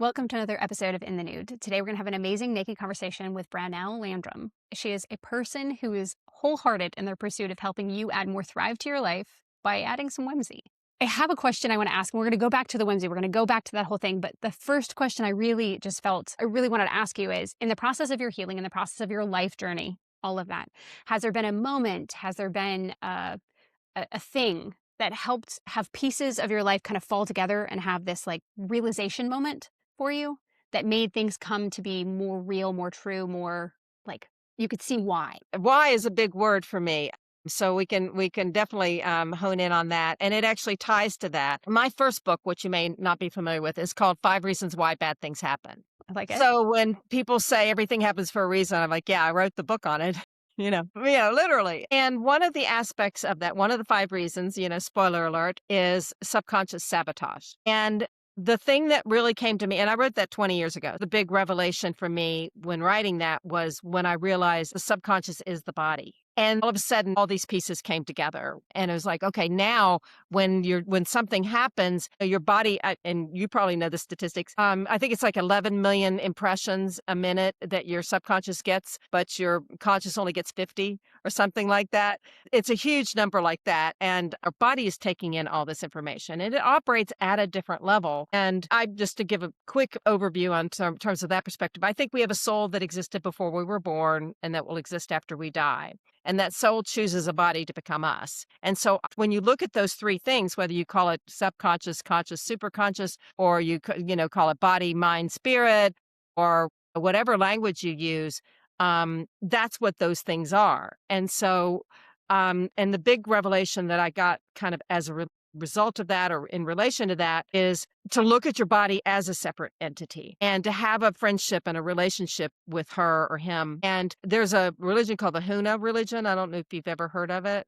Welcome to another episode of In the Nude. Today we're going to have an amazing naked conversation with Brownell Landrum. She is a person who is wholehearted in their pursuit of helping you add more thrive to your life by adding some whimsy. I have a question I want to ask, and we're going to go back to the whimsy. We're going to go back to that whole thing. But the first question I really wanted to ask you is, in the process of your healing, in the process of your life journey, all of that, has there been a moment, has there been a thing that helped have pieces of your life kind of fall together and have this like realization moment for you that made things come to be more real, more true, more like you could see why? Why is a big word for me. So we can definitely hone in on that, and it actually ties to that. My first book, which you may not be familiar with, is called Five Reasons Why Bad Things Happen. I like it. So when people say everything happens for a reason, I'm like, yeah, I wrote the book on it. Literally. And one of the aspects of that, one of the five reasons, spoiler alert, is subconscious sabotage. And the thing that really came to me, and I wrote that 20 years ago, the big revelation for me when writing that was when I realized the subconscious is the body. And all of a sudden, all these pieces came together. And it was like, okay, now when something happens, your body, and you probably know the statistics, I think it's like 11 million impressions a minute that your subconscious gets, but your conscious only gets 50 or something like that. It's a huge number like that. And our body is taking in all this information and it operates at a different level. And just to give a quick overview on terms of that perspective, I think we have a soul that existed before we were born and that will exist after we die. And that soul chooses a body to become us. And so when you look at those three things, whether you call it subconscious, conscious, superconscious, or call it body, mind, spirit, or whatever language you use, that's what those things are. And so, and the big revelation that I got kind of as a result of that or in relation to that is to look at your body as a separate entity and to have a friendship and a relationship with her or him. And there's a religion called the Huna religion. I don't know if you've ever heard of it.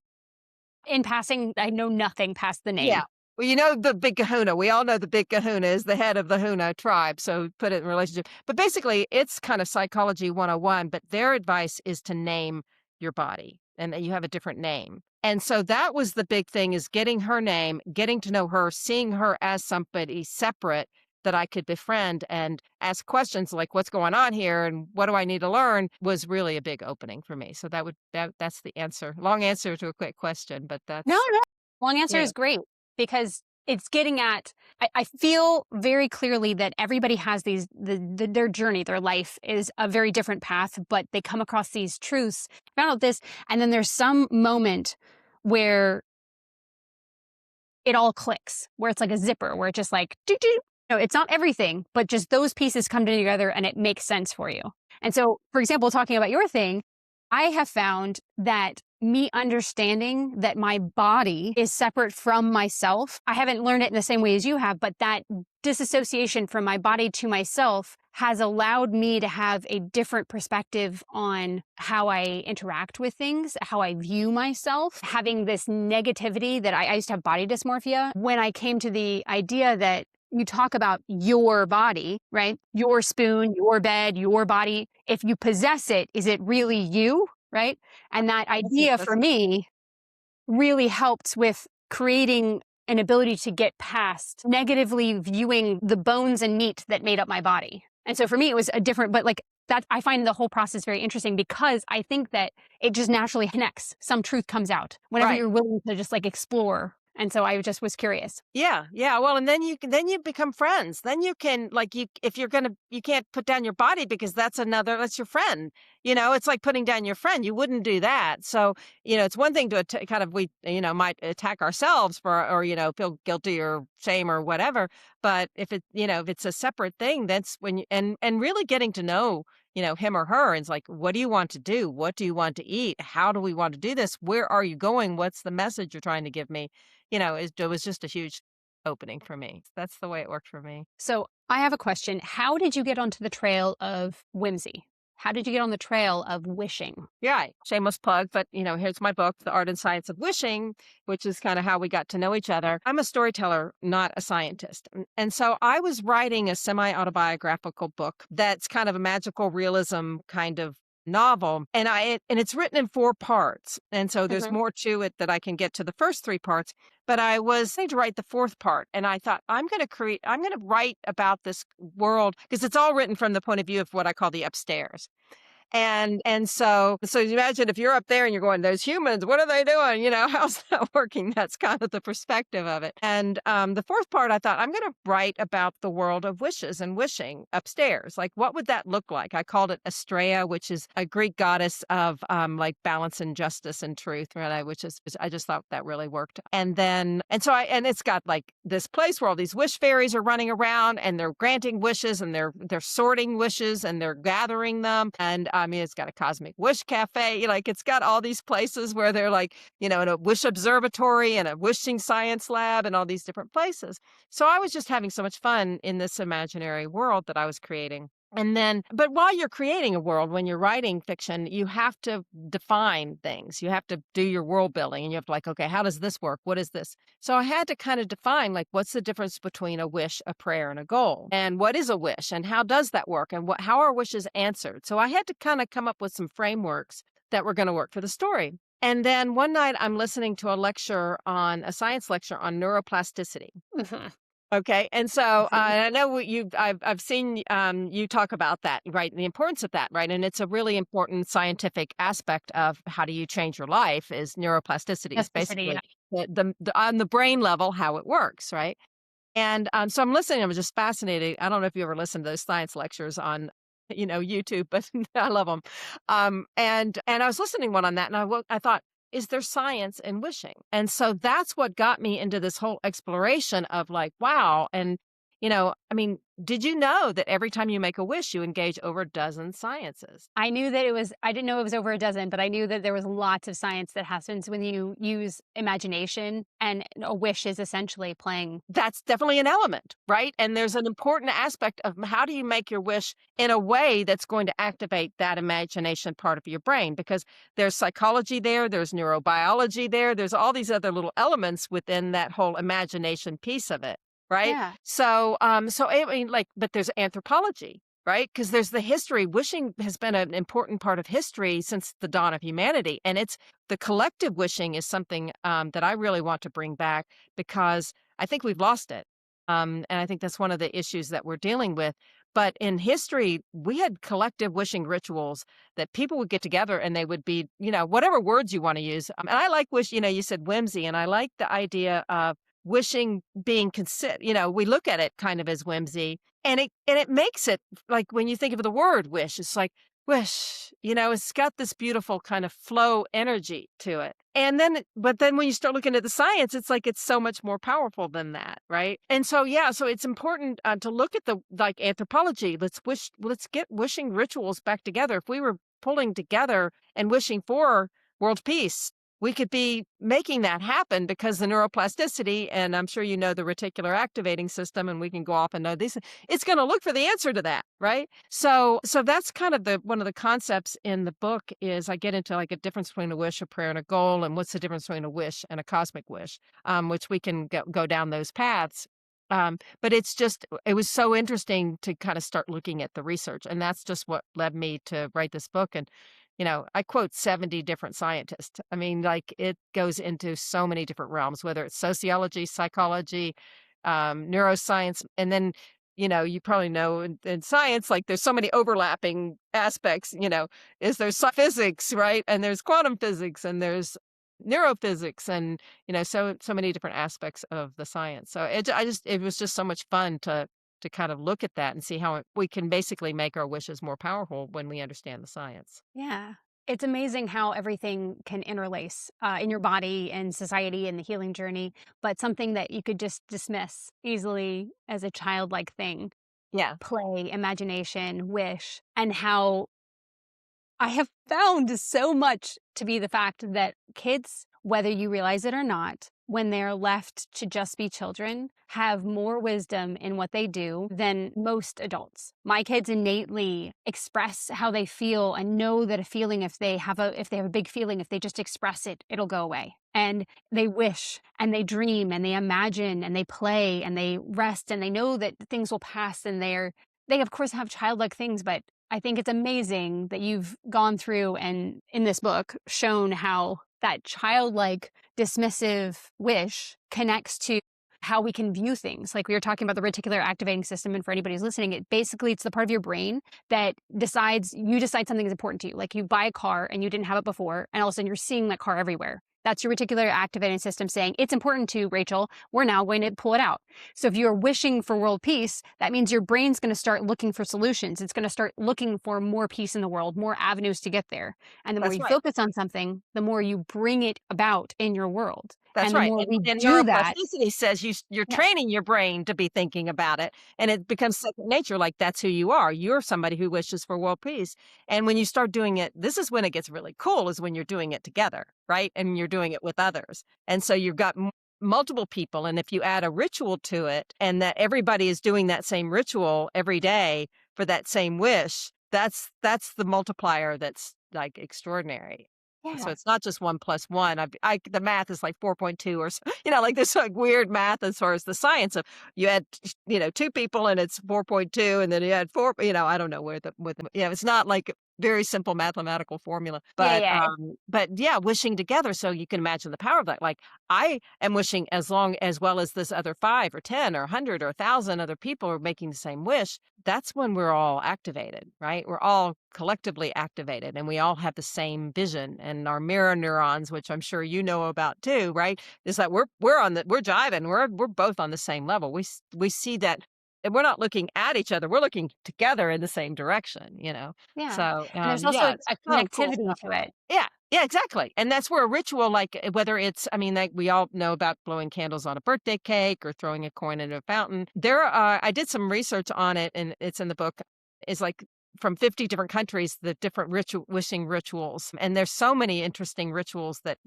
In passing, I know nothing past the name. Yeah. Well, you know the big kahuna. We all know the big kahuna is the head of the Huna tribe. So put it in relationship. But basically, it's kind of psychology 101. But their advice is to name your body and that you have a different name. And so that was the big thing, is getting her name, getting to know her, seeing her as somebody separate that I could befriend and ask questions like, what's going on here and what do I need to learn, was really a big opening for me. So that's the answer. Long answer to a quick question, but No, that's, no. Long answer yeah. is great because it's getting at, I feel very clearly that everybody has their journey, their life is a very different path, but they come across these truths, found out this, and then there's some moment where it all clicks, where it's like a zipper, where it just like, doo doo. No, it's not everything, but just those pieces come together and it makes sense for you. And so, for example, talking about your thing, I have found that me understanding that my body is separate from myself, I haven't learned it in the same way as you have, but that disassociation from my body to myself has allowed me to have a different perspective on how I interact with things, how I view myself, having this negativity that I used to have body dysmorphia. When I came to the idea that you talk about your body, right? Your spoon, your bed, your body. If you possess it, is it really you, right? And that idea for me really helped with creating an ability to get past negatively viewing the bones and meat that made up my body. And so for me, it was a different, but like that, I find the whole process very interesting because I think that it just naturally connects. Some truth comes out whenever Right. you're willing to just like explore. And so I just was curious. Yeah, yeah. Well, and then you become friends. Then you can if you can't put down your body because that's your friend. It's like putting down your friend. You wouldn't do that. So, it's one thing to kind of might attack ourselves or feel guilty or shame or whatever. But if it's a separate thing, that's when and really getting to know him or her. And it's like, what do you want to do? What do you want to eat? How do we want to do this? Where are you going? What's the message you're trying to give me? It was just a huge opening for me. That's the way it worked for me. So I have a question. How did you get onto the trail of whimsy? How did you get on the trail of wishing? Yeah, shameless plug, but here's my book, The Art and Science of Wishing, which is kind of how we got to know each other. I'm a storyteller, not a scientist. And so I was writing a semi-autobiographical book that's kind of a magical realism kind of novel, and it's written in 4 parts, and so there's Mhm. more to it that I can get to the first 3 parts, but I was thinking to write the 4th part, and I thought, I'm gonna write about this world because it's all written from the point of view of what I call the upstairs. And so you imagine if you're up there and you're going, "Those humans, what are they doing?" "How's that working?" That's kind of the perspective of it. And, the 4th part, I thought, I'm gonna write about the world of wishes and wishing upstairs. Like, what would that look like? I called it Astrea, which is a Greek goddess of, like, balance and justice and truth, right? Which is I just thought that really worked. And it's got, like, this place where all these wish fairies are running around, and they're granting wishes, and they're sorting wishes, and they're gathering them, and, I mean, it's got a cosmic wish cafe, like, it's got all these places where they're, like, in a wish observatory and a wishing science lab and all these different places. So I was just having so much fun in this imaginary world that I was creating. But while you're creating a world, when you're writing fiction, you have to define things. You have to do your world building and you have to, like, okay, how does this work? What is this? So I had to kind of define, like, what's the difference between a wish, a prayer, and a goal? And what is a wish? And how does that work? And how are wishes answered? So I had to kind of come up with some frameworks that were going to work for the story. And then one night I'm listening to a science lecture on neuroplasticity. Mhm. Okay, and so, Mhm. and I know what I've seen, you talk about that, right, and the importance of that, right, and it's a really important scientific aspect of how do you change your life is neuroplasticity is Plasticity, yeah. basically on the brain level, how it works, right? And, so I'm listening, I'm just fascinated. I don't know if you ever listen to those science lectures on, YouTube, but I love them. And I was listening one on that, and I thought, "Is there science in wishing?" And so that's what got me into this whole exploration of like, wow, and, I mean, did you know that every time you make a wish, you engage over a dozen sciences? I knew that I didn't know it was over a dozen, but I knew that there was lots of science that happens when you use imagination, and a wish is essentially playing. That's definitely an element, right? And there's an important aspect of how do you make your wish in a way that's going to activate that imagination part of your brain because there's psychology there, there's neurobiology there, there's all these other little elements within that whole imagination piece of it, right? Yeah. So I mean, like, but there's anthropology, right? Because there's the history. Wishing has been an important part of history since the dawn of humanity, and it's the collective wishing is something that I really want to bring back because I think we've lost it. And I think that's one of the issues that we're dealing with. But in history, we had collective wishing rituals that people would get together and they would be, whatever words you want to use. And I like wish, you said whimsy, and I like the idea of wishing being considered, we look at it kind of as whimsy and it makes it like when you think of the word wish, it's like wish, it's got this beautiful kind of flow energy to it. But then when you start looking at the science, it's like it's so much more powerful than that, right? And so, yeah, so it's important to look at the like anthropology. Let's get wishing rituals back together. If we were pulling together and wishing for world peace, we could be making that happen because the neuroplasticity, and I'm sure you know the reticular activating system, and we can go off and know these it's gonna look for the answer to that, right? So that's kind of the one of the concepts in the book is I get into, like, a difference between a wish, a prayer, and a goal, and what's the difference between a wish and a cosmic wish, which we can go down those paths. But it was so interesting to kinda start looking at the research, and that's just what led me to write this book, and, I quote 70 different scientists. I mean, like, it goes into so many different realms, whether it's sociology, psychology, neuroscience, and then, you probably know in science, like, there's so many overlapping aspects, is there physics, right? And there's quantum physics, and there's neurophysics, and, so many different aspects of the science. So it was just so much fun to kind of look at that and see how we can basically make our wishes more powerful when we understand the science. Yeah. It's amazing how everything can interlace in your body and society and the healing journey, but something that you could just dismiss easily as a childlike thing, Yeah. play, imagination, wish, and how I have found so much to be the fact that kids, whether you realize it or not, when they're left to just be children, have more wisdom in what they do than most adults. My kids innately express how they feel and know that a feeling if they have a big feeling, if they just express it, it'll go away. And they wish and they dream and they imagine and they play and they rest and they know that things will pass and they of course have childlike things, but I think it's amazing that you've gone through and in this book shown how that childlike dismissive wish connects to how we can view things. Like we were talking about the reticular activating system, and for anybody who's listening, it basically it's the part of your brain that decides you decide something is important to you. Like you buy a car and you didn't have it before, and all of a sudden you're seeing that car everywhere. That's your reticular activating system saying it's important to Rachel. We're now going to pull it out. So if you're wishing for world peace, that means your brain's going to start looking for solutions. It's going to start looking for more peace in the world, more avenues to get there. And the more That's you right. focus on something, the more you bring it about in your world. That's And the right, more we and do that, neuroplasticity says you're yes. training your brain to be thinking about it, and it becomes second nature, like, that's who you are. You're somebody who wishes for world peace, and when you start doing it this is when it gets really cool, is when you're doing it together, right? And you're doing it with others, and so you've got m multiple people, and if you add a ritual to it, and that everybody is doing that same ritual every day for that same wish, that's the multiplier that's, like, extraordinary. So Yeah. it's not just 1 plus 1. I the math is like 4.2 or like this like weird math as far as the science of you add, 2 people and it's 4.2 and then you add 4, I don't know it's not like very simple mathematical formula. Yeah. But, Yeah. but yeah, wishing together so you can imagine the power of that. Like I am wishing as well as this other 5 or 10 or 100 or 1,000 other people are making the same wish. That's when we're all activated, right? We're all collectively activated and we all have the same vision and our mirror neurons, which I'm sure you know about too, right? Is that we're jiving. We're both on the same level. We see that and we're not looking at each other. We're looking together in the same direction. Yeah. So And there's also yeah, it's a so cool connectivity stuff. to it. Yeah, yeah, exactly. And that's where a ritual, like whether it's, I mean, like we all know about blowing candles on a birthday cake or throwing a coin into a fountain. I did some research on it and it's in the book. Is like from 50 different countries, the different wishing rituals. And there's so many interesting rituals that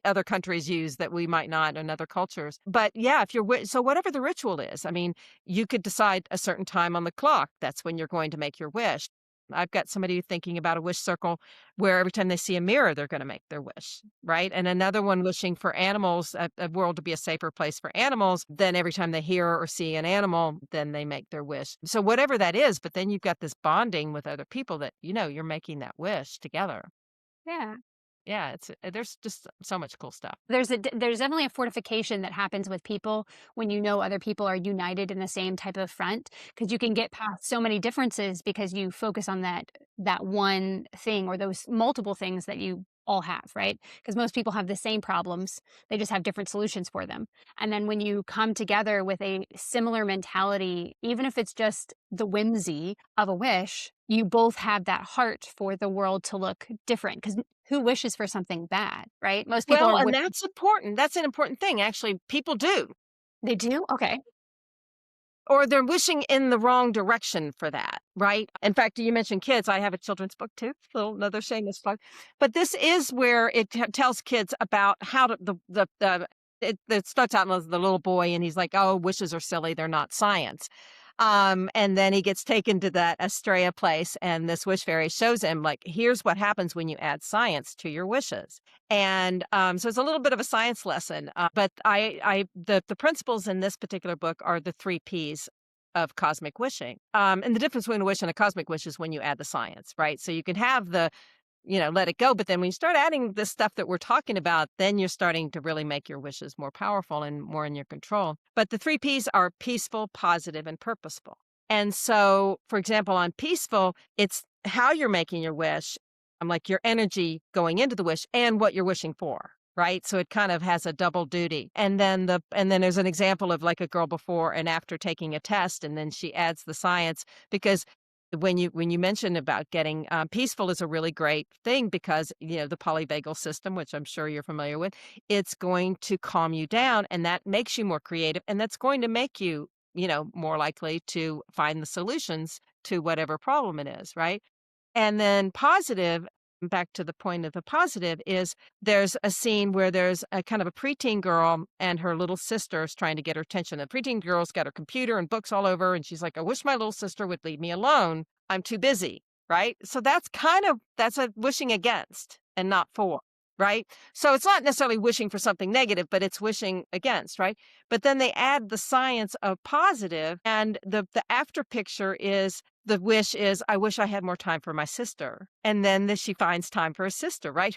other countries use that we might not in other cultures. But yeah, if so whatever the ritual is, I mean, you could decide a certain time on the clock. That's when you're going to make your wish. I've got somebody thinking about a wish circle where every time they see a mirror, they're going to make their wish, right? And another one wishing for animals, a world to be a safer place for animals. Then every time they hear or see an animal, then they make their wish. So whatever that is, but then you've got this bonding with other people that, you're making that wish together. Yeah. Yeah, there's just so much cool stuff. There's definitely a fortification that happens with people when you know other people are united in the same type of front because you can get past so many differences because you focus on that one thing or those multiple things that you all have, right? Because most people have the same problems, they just have different solutions for them. And then when you come together with a similar mentality, even if it's just the whimsy of a wish, you both have that heart for the world to look different because who wishes for something bad, right? Most people Well, are and wish that's important. That's an important thing. Actually, people do. they do? Okay. Or they're wishing in the wrong direction for that, right? In fact, you mentioned kids. I have a children's book too, little another shameless plug. But this is where it tells kids about how to it starts out as the little boy and he's like, "Oh, wishes are silly. They're not science." And then he gets taken to that Astrea place, and this wish fairy shows him like, here's what happens when you add science to your wishes. And so it's a little bit of a science lesson. But the principles in this particular book are the 3 Ps of cosmic wishing. And the difference between a wish and a cosmic wish is when you add the science, right? So you can have let it go. But then when you start adding this stuff that we're talking about, then you're starting to really make your wishes more powerful and more in your control. But the 3 Ps are peaceful, positive, and purposeful. And so, for example, on peaceful, it's how you're making your wish, like your energy going into the wish and what you're wishing for. Right. So it kind of has a double duty. And then there's an example of like a girl before and after taking a test, and then she adds the science because when you mentioned about getting peaceful is a really great thing because the polyvagal system, which I'm sure you're familiar with, it's going to calm you down and that makes you more creative and that's going to make you more likely to find the solutions to whatever problem it is, right? And then positive, back to the point of the positive, is there's a scene where there's a kind of a preteen girl and her little sister is trying to get her attention. The preteen girl's got her computer and books all over, and she's like, I wish my little sister would leave me alone. I'm too busy, right? So that's a wishing against and not for. right? So it's not necessarily wishing for something negative, but it's wishing against, right? But then they add the science of positive, and the after picture is the wish is, I wish I had more time for my sister. And then she finds time for her sister, right?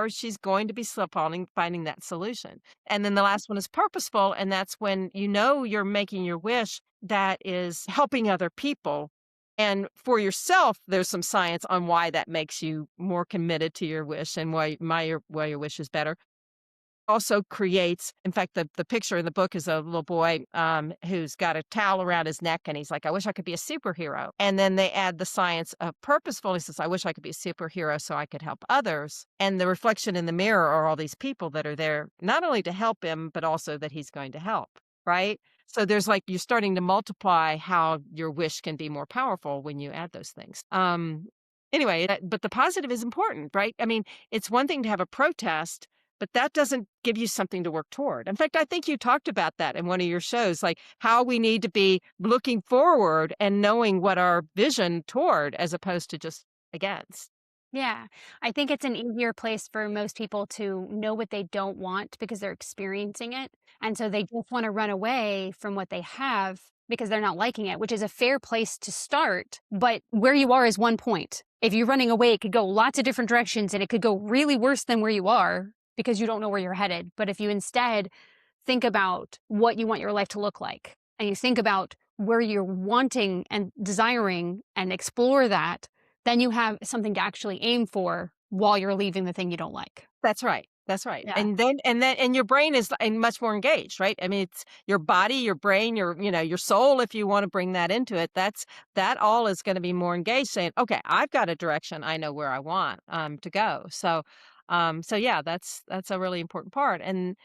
She's going to be finding that solution. And then the last one is purposeful, and that's when you know you're making your wish that is helping other people. And for yourself, there's some science on why that makes you more committed to your wish and why your wish is better. Also creates, in fact, the picture in the book is a little boy who's got a towel around his neck, and he's like, I wish I could be a superhero. And then they add the science of purposeful. He says, I wish I could be a superhero so I could help others. And the reflection in the mirror are all these people that are there, not only to help him, but also that he's going to help. Right. So there's like, you're starting to multiply how your wish can be more powerful when you add those things. Anyway, but the positive is important, right? I mean, it's one thing to have a protest, but that doesn't give you something to work toward. In fact, I think you talked about that in one of your shows, like how we need to be looking forward and knowing what our vision toward as opposed to just against. Yeah. I think it's an easier place for most people to know what they don't want because they're experiencing it. And so they just want to run away from what they have because they're not liking it, which is a fair place to start. But where you are is one point. If you're running away, it could go lots of different directions and it could go really worse than where you are because you don't know where you're headed. But if you instead think about what you want your life to look like and you think about where you're wanting and desiring and explore that, then you have something to actually aim for while you're leaving the thing you don't like. That's right. That's right. Yeah. And your brain is much more engaged, right? I mean, it's your body, your brain, your soul, if you want to bring that into it, that all is going to be more engaged saying, okay, I've got a direction. I know where I want to go. So yeah, that's a really important part. And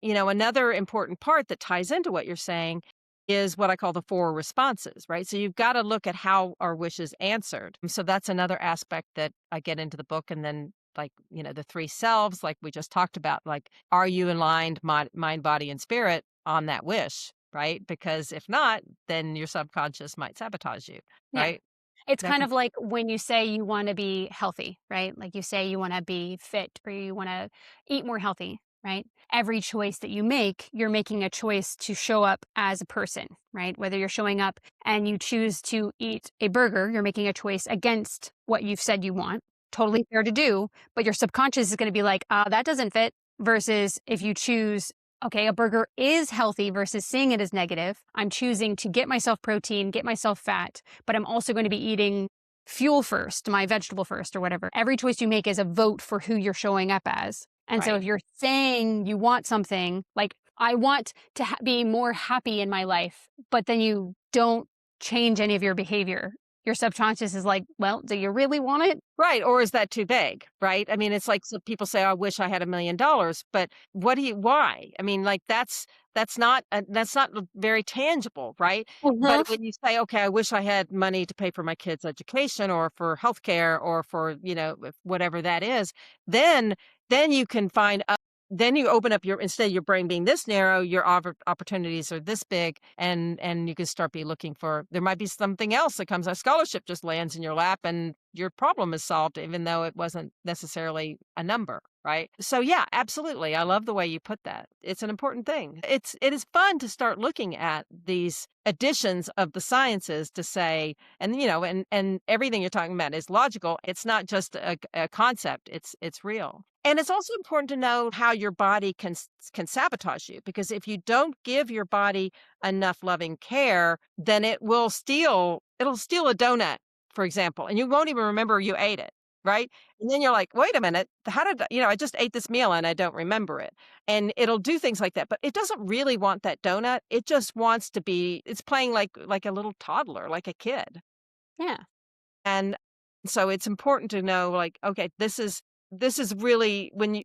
another important part that ties into what you're saying is what I call the four responses, right? So you've got to look at how our wish is answered. So that's another aspect that I get into the book. And then, like, the three selves, like we just talked about, like, are you aligned mind, body, and spirit on that wish, right? Because if not, then your subconscious might sabotage you, Yeah. right? It's That kind can, of like when you say you want to be healthy, right? Like you say you want to be fit or you want to eat more healthy, right? Every choice that you make, you're making a choice to show up as a person, right? Whether you're showing up and you choose to eat a burger, you're making a choice against what you've said you want. Totally fair to do, but your subconscious is going to be like, that doesn't fit. Versus if you choose, okay, a burger is healthy versus seeing it as negative. I'm choosing to get myself protein, get myself fat, but I'm also going to be eating fuel first, my vegetable first, or whatever. Every choice you make is a vote for who you're showing up as. And so right. if you're saying you want something like, I want to be more happy in my life, but then you don't change any of your behavior, your subconscious is like, well, do you really want it? Right, or is that too vague, right? I mean, it's like some people say, "I wish I had $1,000,000," but why? I mean, like, that's not very tangible, right? But Mhm. when you say, "Okay, I wish I had money to pay for my kids' education or for healthcare or for, whatever that is," then then you can find then you open up instead of your brain being this narrow, your opportunities are this big, and you can start be looking for there might be something else that comes, a scholarship just lands in your lap, and your problem is solved, even though it wasn't necessarily a number, right? So yeah, absolutely. I love the way you put that. It's an important thing. It is fun to start looking at these additions of the sciences to say, and everything you're talking about is logical. It's not just a concept. It's real. And it's also important to know how your body can sabotage you, because if you don't give your body enough loving care, then it'll steal a donut, for example, and you won't even remember you ate it, right? And then you're like, wait a minute, how did I just ate this meal and I don't remember it. And it'll do things like that, but it doesn't really want that donut. It just wants to it's playing like a little toddler, like a kid. Yeah. And so it's important to know, like, okay, this is really when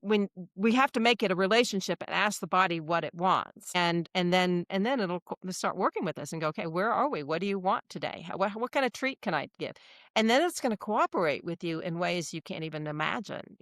we have to make it a relationship and ask the body what it wants, and then it'll start working with us and go, okay, where are we? What do you want today? What kind of treat can I give? And then it's going to cooperate with you in ways you can't even imagine.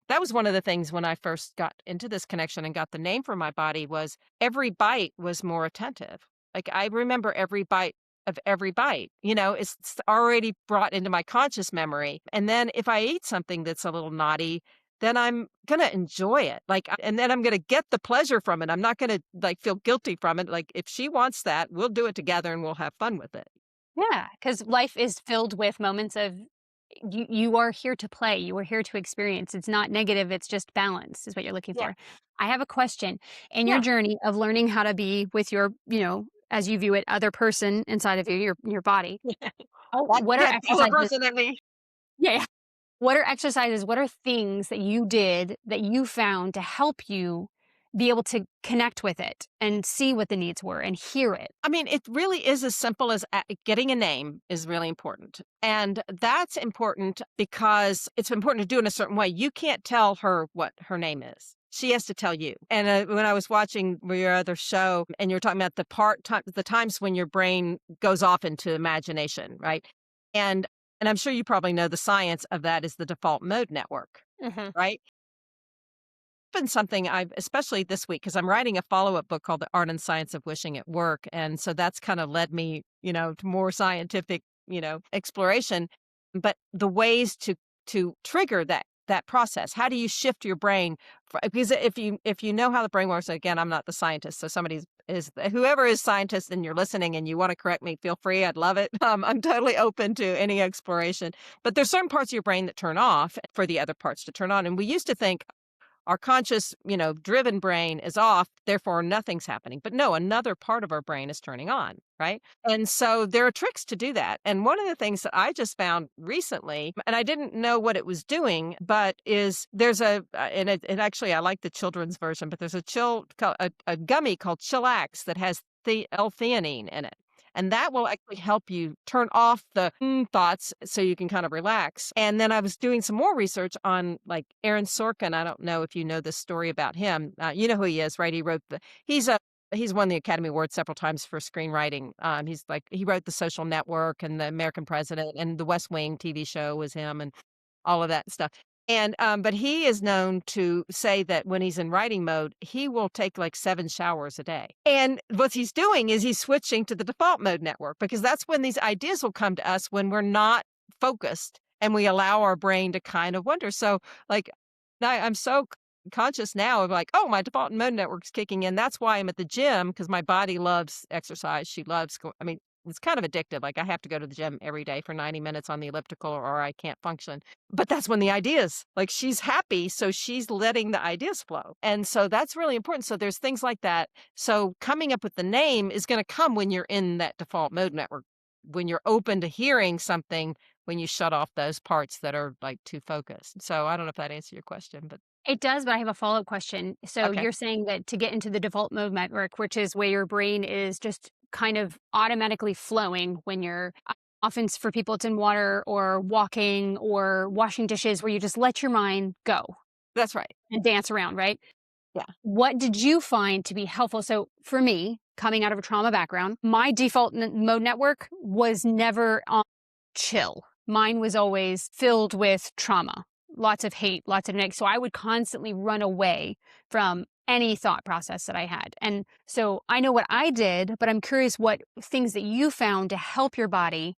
That was one of the things when I first got into this connection and got the name for my body was every bite was more attentive. Like I remember every bite of every bite, it's already brought into my conscious memory. And then if I eat something that's a little naughty, then I'm gonna enjoy it. Like, and then I'm gonna get the pleasure from it. I'm not gonna like feel guilty from it. Like, if she wants that, we'll do it together and we'll have fun with it. Yeah, because life is filled with moments of you are here to play, you are here to experience. It's not negative, it's just balance is what you're looking Yeah. for. I have a question. In your Yeah. journey of learning how to be with your, as you view it, other person inside of you, your body, what are Yeah. The exercises person in me. yeah, yeah. What are exercises, what are things that you did that you found to help you be able to connect with it and see what the needs were and hear it? I mean, it really is as simple as getting a name is really important. And that's important because it's important to do it in a certain way. You can't tell her what her name is. She has to tell you. And when I was watching your other show and you were talking about the times when your brain goes off into imagination, right? And and I'm sure you probably know the science of that is the default mode network, Mhm. right? Been something I've especially this week because I'm writing a follow-up book called The Art and Science of Wishing at Work, and so that's kind of led me, to more scientific, exploration. But the ways to trigger that process. How do you shift your brain? Because if you know how the brain works, again, I'm not the scientist, so somebody's is whoever is scientist and you're listening and you want to correct me, feel free. I'd love it. I'm totally open to any exploration. But there's certain parts of your brain that turn off for the other parts to turn on. And we used to think our conscious, driven brain is off, therefore nothing's happening. But no, another part of our brain is turning on, right? And so there are tricks to do that. And one of the things that I just found recently, and I didn't know what it was doing, but is there's and it actually, I like the children's version, but there's a gummy called Chillax that has the L-theanine in it. And that will actually help you turn off the thoughts so you can kind of relax. And then I was doing some more research on like Aaron Sorkin. I don't know if you know this story about him. You know who he is, right? He's won the Academy Award several times for screenwriting. He wrote The Social Network and The American President and The West Wing TV show was him and all of that stuff. And but he is known to say that when he's in writing mode, he will take like 7 showers a day. And what he's doing is he's switching to the default mode network because that's when these ideas will come to us when we're not focused and we allow our brain to kind of wander. So like I'm so conscious now of like, oh, my default mode network's kicking in. That's why I'm at the gym because my body loves exercise. She loves I mean, it's kind of addictive. Like I have to go to the gym every day for 90 minutes on the elliptical or I can't function. But that's when the ideas, like she's happy, so she's letting the ideas flow. And so that's really important. So there's things like that. So coming up with the name is going to come when you're in that default mode network, when you're open to hearing something, when you shut off those parts that are like too focused. So I don't know if that answers your question, but It does, but I have a follow-up question. So okay. you're saying that to get into the default mode network, which is where your brain is just kind of automatically flowing when you're often for people it's in water or walking or washing dishes where you just let your mind go That's right. and dance around, right? Yeah. What did you find to be helpful? So for me, coming out of a trauma background, my default mode network was never on chill. Mine was always filled with trauma, lots of hate, lots of negative. So I would constantly run away from any thought process that I had. And so I know what I did, but I'm curious what things that you found to help your body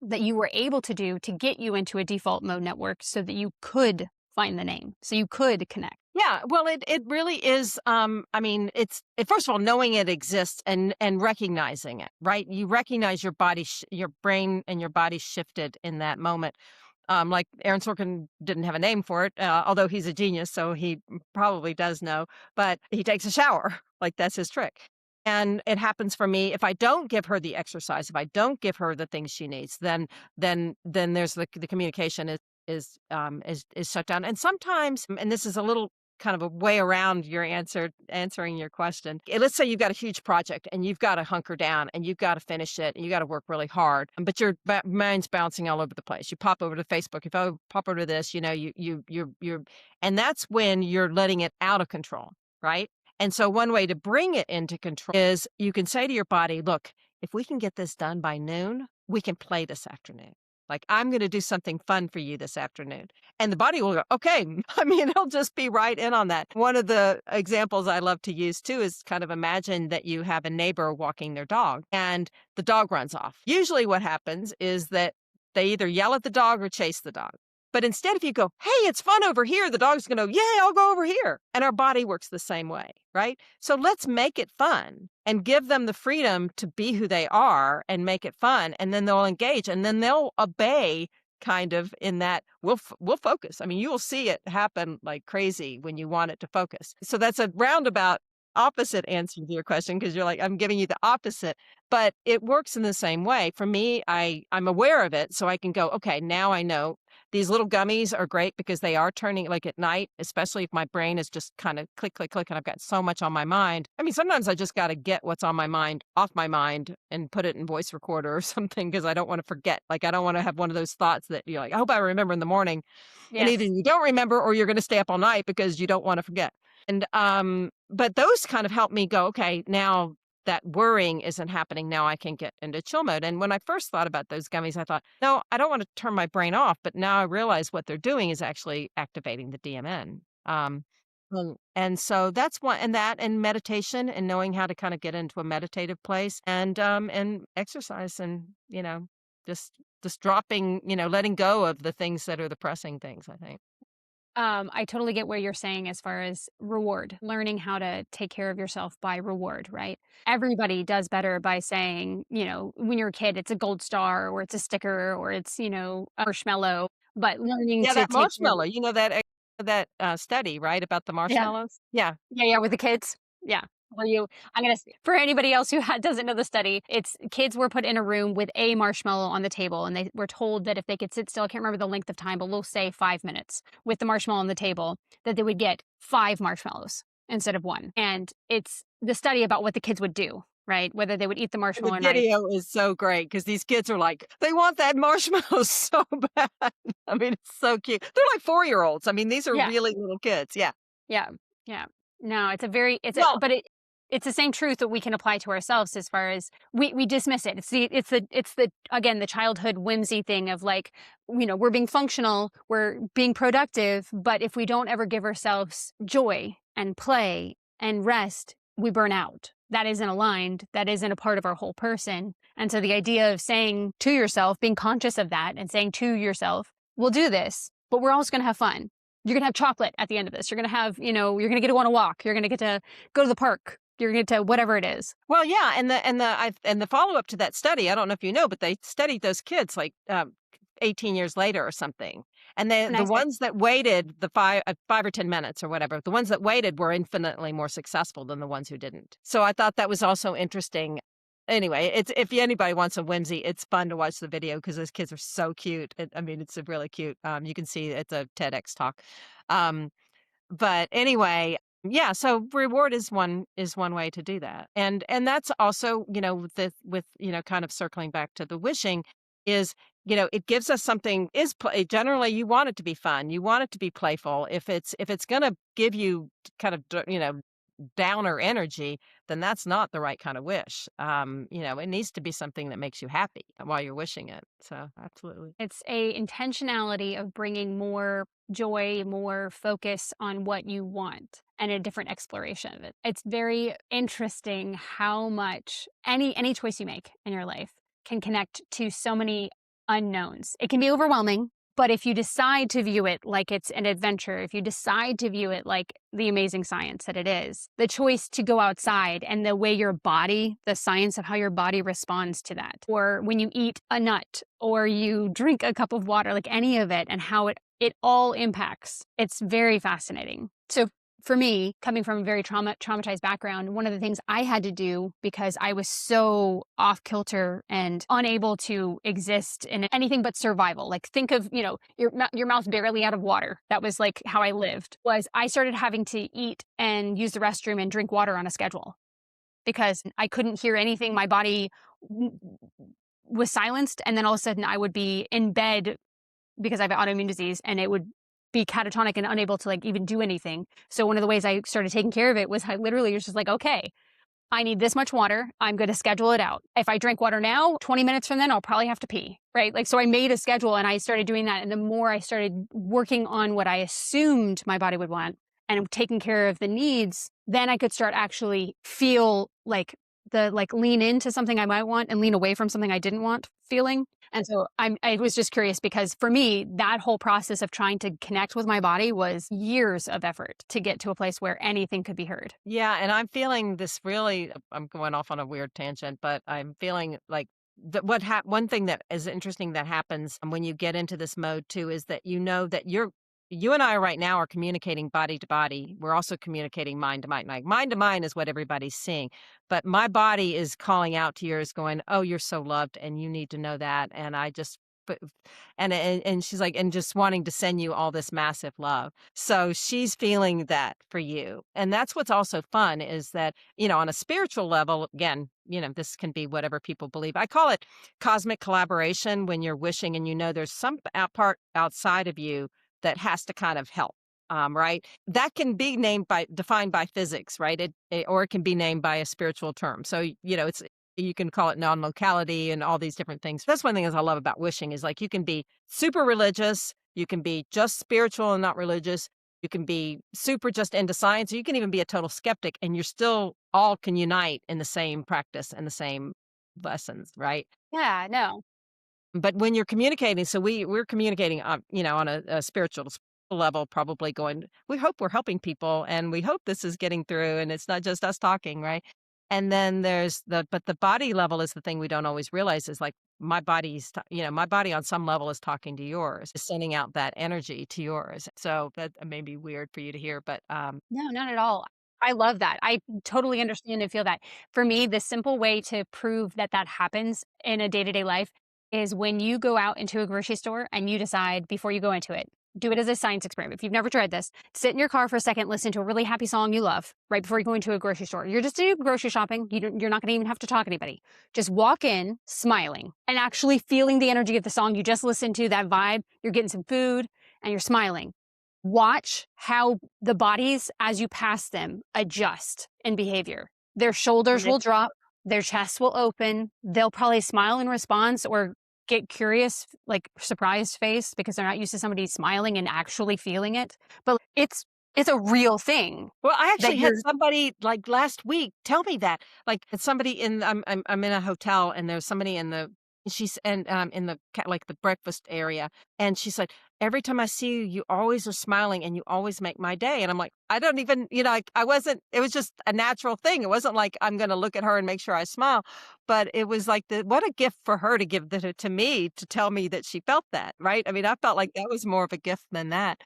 that you were able to do to get you into a default mode network so that you could find the name, so you could connect. Yeah, well, it really is. I mean, first of all knowing it exists and recognizing it, right? You recognize your body, your brain, and your body shifted in that moment. Like Aaron Sorkin didn't have a name for it, although he's a genius, so he probably does know. But he takes a shower, like that's his trick. And it happens for me if I don't give her the exercise, if I don't give her the things she needs, then there's the communication is shut down. And sometimes, and this is a little kind of a way around your answering your question. Let's say you've got a huge project and you've got to hunker down and you've got to finish it and you got to work really hard, but your mind's bouncing all over the place. You pop over to Facebook, if I pop over to this, you're, and that's when you're letting it out of control, right? And so one way to bring it into control is you can say to your body, look, if we can get this done by noon, we can play this afternoon. Like, I'm going to do something fun for you this afternoon. And the body will go, okay. I mean, it'll just be right in on that. One of the examples I love to use too is kind of imagine that you have a neighbor walking their dog and the dog runs off. Usually what happens is that they either yell at the dog or chase the dog. But instead, if you go, hey, it's fun over here, the dog's going to, yeah, I'll go over here. And our body works the same way, right? So let's make it fun and give them the freedom to be who they are and make it fun. And then they'll engage and then they'll obey kind of in that we'll focus. I mean, you will see it happen like crazy when you want it to focus. So that's a roundabout opposite answer to your question because you're like, I'm giving you the opposite, but it works in the same way. For me, I'm aware of it, so I can go, okay, now I know these little gummies are great because they are turning like at night, especially if my brain is just kind of click, click, click, and I've got so much on my mind. I mean, sometimes I just got to get what's on my mind off my mind and put it in voice recorder or something because I don't want to forget. Like, I don't want to have one of those thoughts that you're like, I hope I remember in the morning. And either Yes. you don't remember or you're going to stay up all night because you don't want to forget. And but those kind of help me go, okay, now that worrying isn't happening. Now I can get into chill mode. And when I first thought about those gummies, I thought, no, I don't want to turn my brain off. But now I realize what they're doing is actually activating the DMN. And so that's one, and that, and meditation, and knowing how to kind of get into a meditative place, and exercise, and just dropping, letting go of the things that are the pressing things, I think. I totally get what you're saying as far as reward, learning how to take care of yourself by reward, right? Everybody does better by saying, when you're a kid, it's a gold star or it's a sticker or it's, a marshmallow, but learning Yeah, to that take care of marshmallow, study, right, about the yeah. marshmallows? Yeah. Yeah, yeah, with the kids. Yeah. Where I'm gonna for anybody else who doesn't know the study, it's kids were put in a room with a marshmallow on the table, and they were told that if they could sit still, I can't remember the length of time, but we'll say 5 minutes with the marshmallow on the table, that they would get 5 marshmallows instead of one. And it's the study about what the kids would do, right? Whether they would eat the The marshmallow or not. video is so great because these kids are like, they want that marshmallow so bad. I mean, it's so cute. They're like 4-year-olds. I mean, these are Yeah. really little kids. Yeah. Yeah, yeah. No, Well, it's the same truth that we can apply to ourselves as far as we dismiss it. It's the again, the childhood whimsy thing of like, we're being functional, we're being productive, but if we don't ever give ourselves joy and play and rest, we burn out. That isn't aligned, that isn't a part of our whole person. And so the idea of saying to yourself, being conscious of that and saying to yourself, we'll do this, but we're also going to have fun. You're going to have chocolate at the end of this. You're going to have, you're going to get to go on a walk. You're going to get to go to the park. You're going to get to whatever it is. well, yeah, and the follow-up to that study, I don't know if you know, but they studied those kids like 18 years later or something. And the Nice. ones that waited the 5 or 10 minutes or whatever, the ones that waited were infinitely more successful than the ones who didn't. So I thought that was also interesting. Anyway, it's if anybody wants a whimsy, it's fun to watch the video because those kids are so cute. I mean, it's a really cute. You can see it's a TEDx talk. Um, but anyway, yeah. So reward is one way to do that, and that's also with kind of circling back to the wishing is it gives us something generally you want it to be fun, you want it to be playful. If it's going to give you kind of downer energy, then that's not the right kind of wish. It needs to be something that makes you happy while you're wishing it. So absolutely. It's a intentionality of bringing more joy, more focus on what you want and a different exploration of it. It's very interesting how much any choice you make in your life can connect to so many unknowns. It can be overwhelming, but if you decide to view it like it's an adventure, if you decide to view it like the amazing science that it is, the choice to go outside and the way your body, the science of how your body responds to that, or when you eat a nut or you drink a cup of water, like any of it and how it all impacts. It's very fascinating. So for me, coming from a very traumatized background, one of the things I had to do because I was so off kilter and unable to exist in anything but survival. Like think of, your mouth barely out of water. That was like how I lived. Was I started having to eat and use the restroom and drink water on a schedule because I couldn't hear anything. My body was silenced, and then all of a sudden I would be in bed because I have autoimmune disease, and it would be catatonic and unable to like even do anything. So one of the ways I started taking care of it was I literally was just like, okay, I need this much water. I'm going to schedule it out. If I drink water now, 20 minutes from then, I'll probably have to pee, right? Like, so I made a schedule and I started doing that. And the more I started working on what I assumed my body would want and taking care of the needs, then I could start actually feel like the, like, lean into something I might want and lean away from something I didn't want feeling, and so I was just curious because for me, that whole process of trying to connect with my body was years of effort to get to a place where anything could be heard. Yeah, and I'm feeling this really I'm going off on a weird tangent, but I'm feeling like one thing that is interesting that happens when you get into this mode too is that you know that you and I right now are communicating body to body. We're also communicating mind to mind. Like mind to mind is what everybody's seeing, but my body is calling out to yours, going, "Oh, you're so loved, and you need to know that." And I just, but, and she's like, and just wanting to send you all this massive love. So she's feeling that for you. And that's what's also fun is that, on a spiritual level, again, this can be whatever people believe. I call it cosmic collaboration when you're wishing and there's some part outside of you that has to kind of help. Right. That can be defined by physics, right? Or it can be named by a spiritual term. So, you can call it non-locality and all these different things. That's one thing I love about wishing is like you can be super religious, you can be just spiritual and not religious, you can be super just into science, or you can even be a total skeptic, and you're still all can unite in the same practice and the same lessons, right? Yeah, no. But when you're communicating, so we're communicating, on a spiritual level, probably going, we hope we're helping people, and we hope this is getting through, and it's not just us talking, right? And then but the body level is the thing we don't always realize is like my body on some level is talking to yours, is sending out that energy to yours. So that may be weird for you to hear, but No, not at all. I love that. I totally understand and feel that. For me, the simple way to prove that that happens in a day-to-day life is when you go out into a grocery store and you decide before you go into it, do it as a science experiment. If you've never tried this, sit in your car for a second, listen to a really happy song you love right before you go into a grocery store. You're just doing grocery shopping. You're not going to even have to talk to anybody. Just walk in smiling and actually feeling the energy of the song you just listened to, that vibe. You're getting some food and you're smiling. Watch how the bodies, as you pass them, adjust in behavior. Their shoulders they will drop, their chests will open, they'll probably smile in response or get curious, like surprised face because they're not used to somebody smiling and actually feeling it. But it's a real thing Well, I that actually had you're somebody, like, last week tell me that. Like, somebody in I'm in a hotel, and there's somebody in the she's and, in the ca like, the breakfast area, and she said, "Every time I see you, you always are smiling, and you always make my day." And I'm like, I don't even I wasn't it was just a natural thing. It wasn't like I'm gonna look at her and make sure I smile, but it was like what a gift for her to give that to me to tell me that she felt that, right? I mean, I felt like that was more of a gift than that.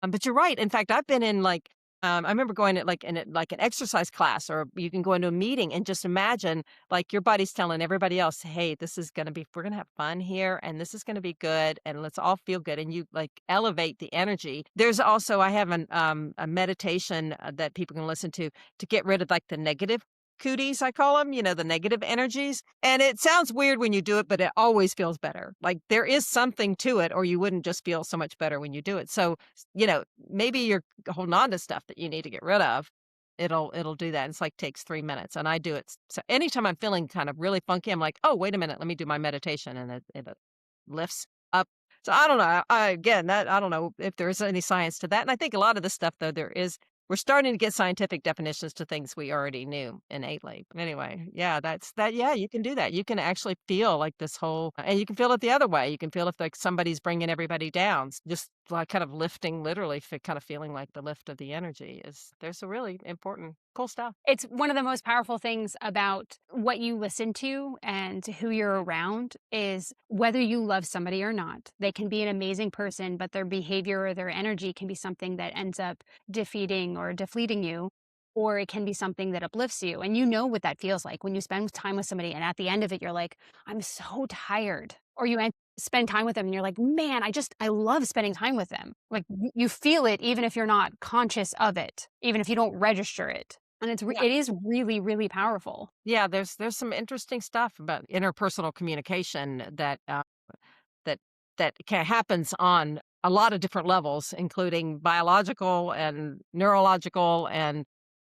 But you're right. In fact, I've been in like I remember going at like an exercise class, or you can go into a meeting and just imagine like your body's telling everybody else, "Hey, this is going to be we're going to have fun here, and this is going to be good, and let's all feel good." And you like elevate the energy. There's also I have a meditation that people can listen to get rid of like the negative cooties, I call them, the negative energies. And it sounds weird when you do it, but it always feels better. Like there is something to it, or you wouldn't just feel so much better when you do it. So, maybe you're holding on to stuff that you need to get rid of. It'll do that. It's like takes 3 minutes. And I do it. So anytime I'm feeling kind of really funky, I'm like, oh, wait a minute, let me do my meditation. And it lifts up. So I don't know. Again, that I don't know if there is any science to that. And I think a lot of this stuff, though, we're starting to get scientific definitions to things we already knew innately. But anyway, yeah, that's that. Yeah, you can do that. You can actually feel like this whole, and you can feel it the other way. You can feel if like somebody's bringing everybody down, just like kind of lifting, literally, kind of feeling like the lift of the energy is. There's a really important, cool stuff. It's one of the most powerful things about what you listen to and who you're around is whether you love somebody or not. They can be an amazing person, but their behavior or their energy can be something that ends up defeating or defleeting you, or it can be something that uplifts you. And you know what that feels like when you spend time with somebody and at the end of it, you're like, I'm so tired. Or spend time with them and you're like, man, I love spending time with them. Like you feel it even if you're not conscious of it, even if you don't register it. And Yeah. it is really, really powerful. Yeah, there's some interesting stuff about interpersonal communication that happens on a lot of different levels, including biological and neurological, and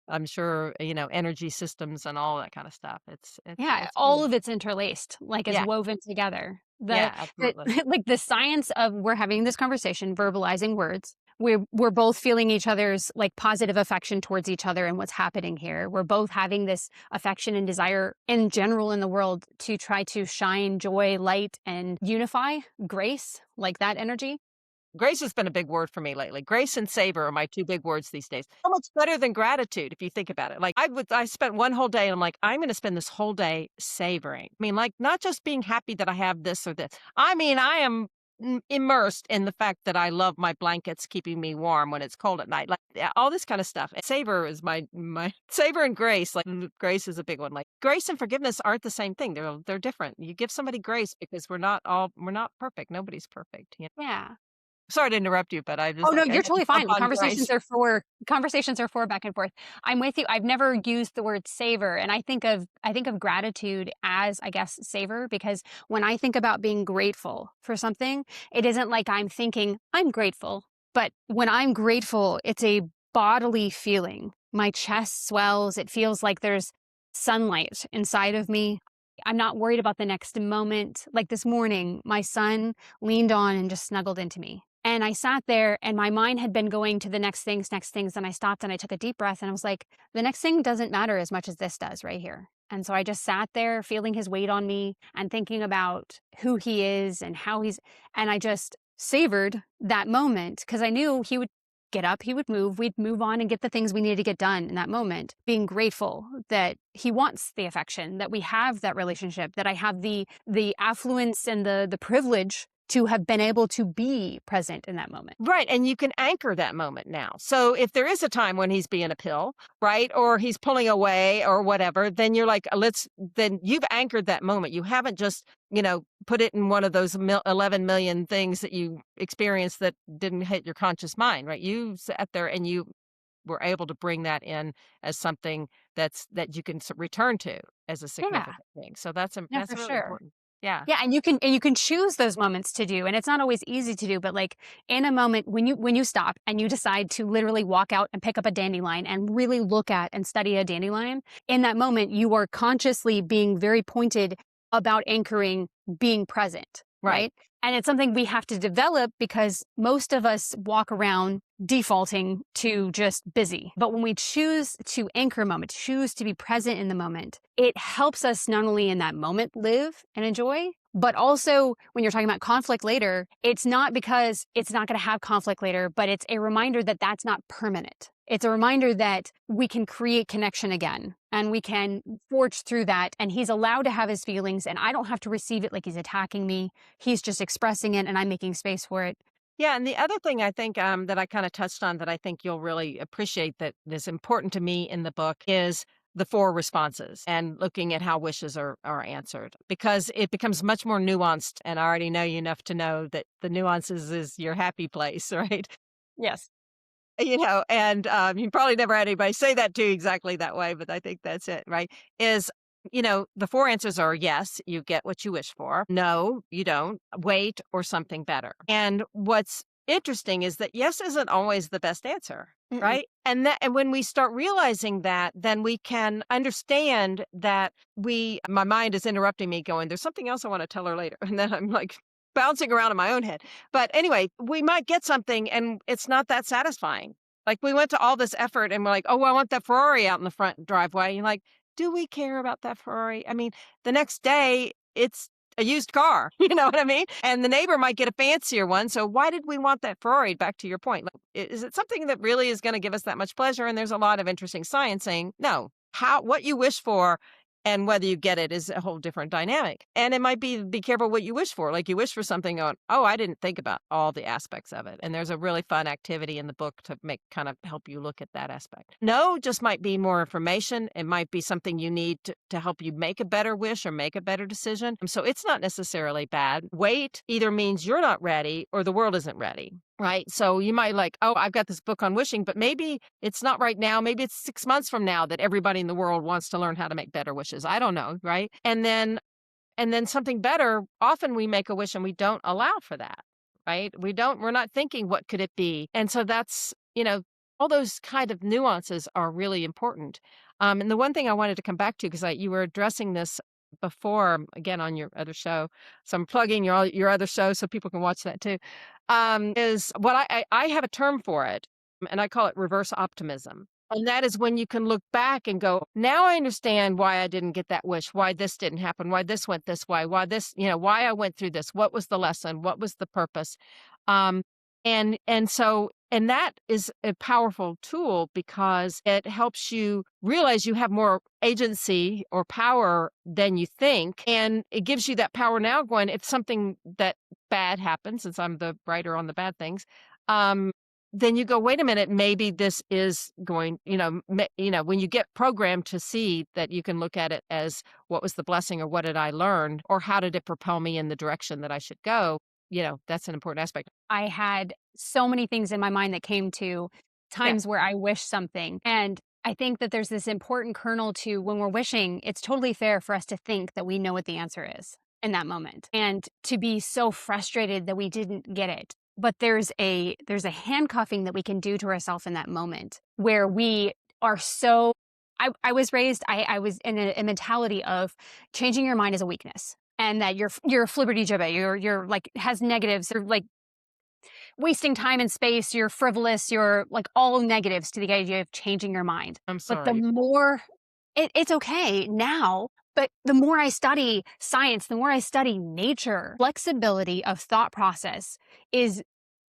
I'm sure energy systems and all that kind of stuff. Yeah, It's all cool. of it's interlaced, like it's Yeah, woven together. yeah, absolutely. Like the science of we're having this conversation, verbalizing words. we're both feeling each other's like positive affection towards each other and what's happening here. We're both having this affection and desire in general in the world to try to shine joy, light, and unify grace, like that energy. Grace has been a big word for me lately. Grace and savor are my 2 big words these days. So much better than gratitude if you think about it. Like, I spent one whole day and I'm like, "I'm gonna spend this whole day savoring." I mean, like, not just being happy that I have this or this. I mean, I am immersed in the fact that I love my blankets keeping me warm when it's cold at night. Like, yeah, all this kind of stuff. Savor is my savor and grace. Like, grace is a big one. Like, grace and forgiveness aren't the same thing. They're different. You give somebody grace because we're not perfect. Nobody's perfect. Yeah. Sorry to interrupt you, but I Oh, just no, like I you're had to totally jump fine. on grace. Conversations are for back and forth. I'm with you. I've never used the word savor, and I think of gratitude as, I guess, savor, because when I think about being grateful for something, it isn't like I'm thinking I'm grateful, but when I'm grateful, it's a bodily feeling. My chest swells. It feels like there's sunlight inside of me. I'm not worried about the next moment. Like this morning, my son leaned on and just snuggled into me. And I sat there and my mind had been going to the next things. And I stopped and I took a deep breath and I was like, the next thing doesn't matter as much as this does right here. And so I just sat there feeling his weight on me and thinking about who he is and and I just savored that moment because I knew he would get up, he would move, we'd move on and get the things we needed to get done in that moment. Being grateful that he wants the affection, that we have that relationship, that I have the affluence and the privilege to have been able to be present in that moment. Right, and you can anchor that moment now. So if there is a time when he's being a pill, right, or he's pulling away or whatever, then you're like, then you've anchored that moment. You haven't just, put it in one of those 11 million things that you experienced that didn't hit your conscious mind, right? You sat there and you were able to bring that in as something that you can return to as a Yeah, significant thing. So no, that's for really sure. important. Yeah. Yeah, and you can choose those moments to do, and it's not always easy to do, but like in a moment when you stop and you decide to literally walk out and pick up a dandelion and really look at and study a dandelion, in that moment you are consciously being very pointed about anchoring being present, Right. right? And it's something we have to develop because most of us walk around defaulting to just busy. But when we choose to anchor a moment, choose to be present in the moment, it helps us not only in that moment live and enjoy, but also when you're talking about conflict later, it's not because it's not going to have conflict later, but it's a reminder that that's not permanent. It's a reminder that we can create connection again and we can forge through that. And he's allowed to have his feelings, and I don't have to receive it like he's attacking me. He's just expressing it, and I'm making space for it. Yeah, and the other thing I think that I kind of touched on that I think you'll really appreciate that is important to me in the book is the 4 responses and looking at how wishes are answered because it becomes much more nuanced. And I already know you enough to know that the nuances is your happy place, right? Yes. And you probably never had anybody say that to you exactly that way, but I think that's it, right? Is, the 4 answers are yes, you get what you wish for. No, you don't. Wait or something better. And what's interesting is that yes isn't always the best answer, Mm-mm. right? And when we start realizing that, then we can understand that my mind is interrupting me going, there's something else I want to tell her later. And then I'm like bouncing around in my own head. But anyway, we might get something and it's not that satisfying. Like we went to all this effort and we're like, oh, I want that Ferrari out in the front driveway. And you're like, do we care about that Ferrari? I mean, the next day it's a used car. You know what I mean? And the neighbor might get a fancier one. So why did we want that Ferrari? Back to your point. Like, is it something that really is going to give us that much pleasure? And there's a lot of interesting science saying, no, what you wish for and whether you get it is a whole different dynamic. And it might be careful what you wish for. Like you wish for something on, oh, I didn't think about all the aspects of it. And there's a really fun activity in the book to kind of help you look at that aspect. No, just might be more information. It might be something you need to help you make a better wish or make a better decision. So it's not necessarily bad. Wait either means you're not ready or the world isn't ready. Right. So you might like, oh, I've got this book on wishing, but maybe it's not right now. Maybe it's 6 months from now that everybody in the world wants to learn how to make better wishes. I don't know. Right. And then something better, often we make a wish and we don't allow for that. Right. We're not thinking, what could it be? And so that's, all those kind of nuances are really important. And the one thing I wanted to come back to, because you were addressing this before, again, on your other show, so I'm plugging your other show so people can watch that too, is what I have a term for it, and I call it reverse optimism. And that is when you can look back and go, now I understand why I didn't get that wish, why this didn't happen, why this went this way, why this, why I went through this, what was the lesson, what was the purpose. Um, and that is a powerful tool because it helps you realize you have more agency or power than you think. And it gives you that power now going, if something that bad happens, since I'm the writer on the bad things, um, then you go, wait a minute, maybe this is going, when you get programmed to see that you can look at it as what was the blessing or what did I learn or how did it propel me in the direction that I should go, that's an important aspect. I had so many things in my mind that came to Yeah, times where I wish something. And I think that there's this important kernel to when we're wishing, it's totally fair for us to think that we know what the answer is in that moment and to be so frustrated that we didn't get it. But there's a handcuffing that we can do to ourselves in that moment where we are so I was raised, I was in a mentality of changing your mind is a weakness and that you're a flibberty gibbet, you're like has negatives, or like wasting time and space, you're frivolous, you're like all negatives to the idea of changing your mind. I'm But the sorry. more it's okay now, but the more I study science, the more I study nature, flexibility of thought process is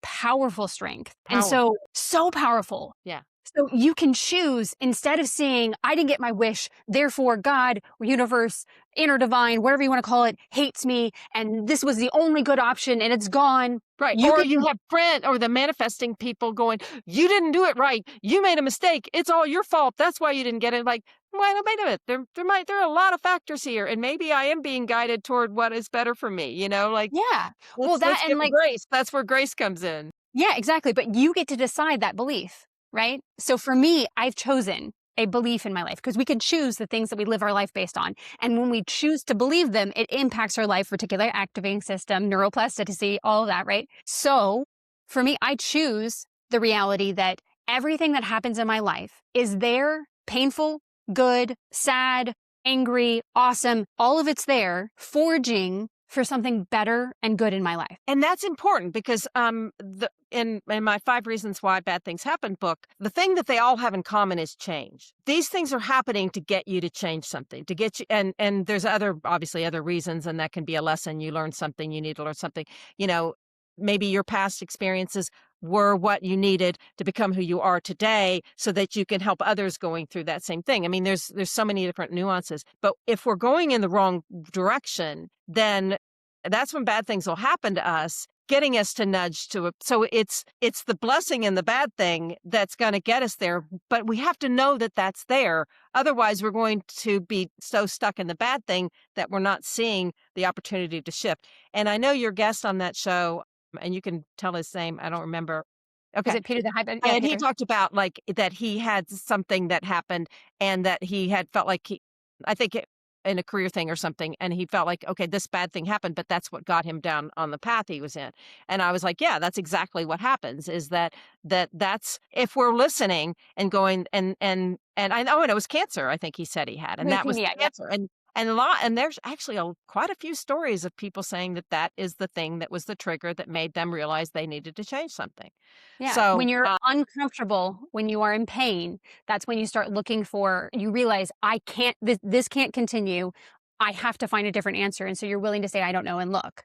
powerful strength. And Powerful. so powerful. Yeah. So you can choose instead of saying, I didn't get my wish, therefore God, universe, inner divine, whatever you want to call it, hates me, and this was the only good option and it's gone. Right, You or get you to have friend or the manifesting people going, "You didn't do it right. You made a mistake. It's all your fault. That's why you didn't get it." Like, wait a minute. There are a lot of factors here, and maybe I am being guided toward what is better for me. Like yeah. Well, let's that give and it like grace. That's where grace comes in. yeah, exactly, but you get to decide that belief, right? So for me, I've chosen a belief in my life because we can choose the things that we live our life based on. And when we choose to believe them, it impacts our life, reticular activating system, neuroplasticity, all of that, right? So for me, I choose the reality that everything that happens in my life is there, painful, good, sad, angry, awesome, all of it's there, forging for something better and good in my life. And that's important because in my 5 reasons why bad things happen book, the thing that they all have in common is change. These things are happening to get you to change something, to get you and there's obviously other reasons, and that can be a lesson. You learn something, you need to learn something. You know, maybe your past experiences were what you needed to become who you are today so that you can help others going through that same thing. I mean, there's so many different nuances. But if we're going in the wrong direction, then that's when bad things will happen to us, getting us to nudge to it. So it's the blessing and the bad thing that's going to get us there, but we have to know that that's there. Otherwise, we're going to be so stuck in the bad thing that we're not seeing the opportunity to shift. And I know your guest on that show, and you can tell his name. I don't remember. Was Okay. it Peter the Hype? Yeah, And he Peter. talked about, like, that he had something that happened and that he had felt like I think it in a career thing or something, and he felt like, "Okay, this bad thing happened, but that's what got him down on the path he was in." And I was like, "Yeah, that's exactly what happens, is that's if we're listening and going and I know, and it was cancer, I think he said he had, and that was the Leukemia, yeah. cancer, and there's actually quite a few stories of people saying that that is the thing that was the trigger that made them realize they needed to change something. Yeah, So, when you're uncomfortable, when you are in pain, that's when you start looking for you realize, "I can't this can't continue. I have to find a different answer," and so you're willing to say, "I don't know," and look.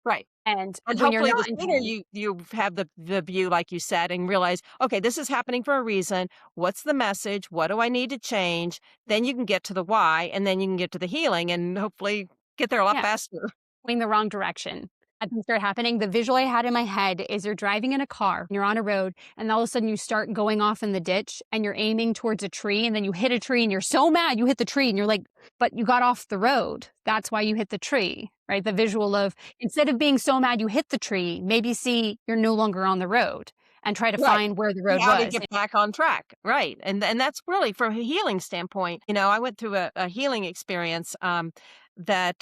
right. And And when you're hopefully the not in sooner pain you have the view like you said and realize, "Okay, this is happening for a reason. What's the message? What do I need to change?" Then you can get to the why, and then you can get to the healing and hopefully get there a lot yeah. faster. Going the wrong direction. As things start happening, the visual I had in my head is you're driving in a car, you're on a road, and all of a sudden you start going off in the ditch and you're aiming towards a tree, and then you hit a tree and you're so mad you hit the tree and you're like, but you got off the road. That's why you hit the tree, right? The visual of instead of being so mad you hit the tree, maybe see you're no longer on the road and try to Right. find where the See road how to was. get back on track. Right. And that's really from a healing standpoint. I went through a healing experience that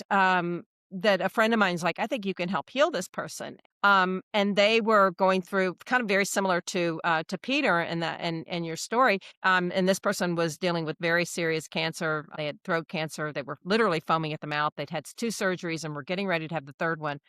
that a friend of mine's like, "I think you can help heal this person." And they were going through kind of very similar to Peter and that and your story. And this person was dealing with very serious cancer. They had throat cancer. They were literally foaming at the mouth. They'd had 2 surgeries and were getting ready to have the 3rd one.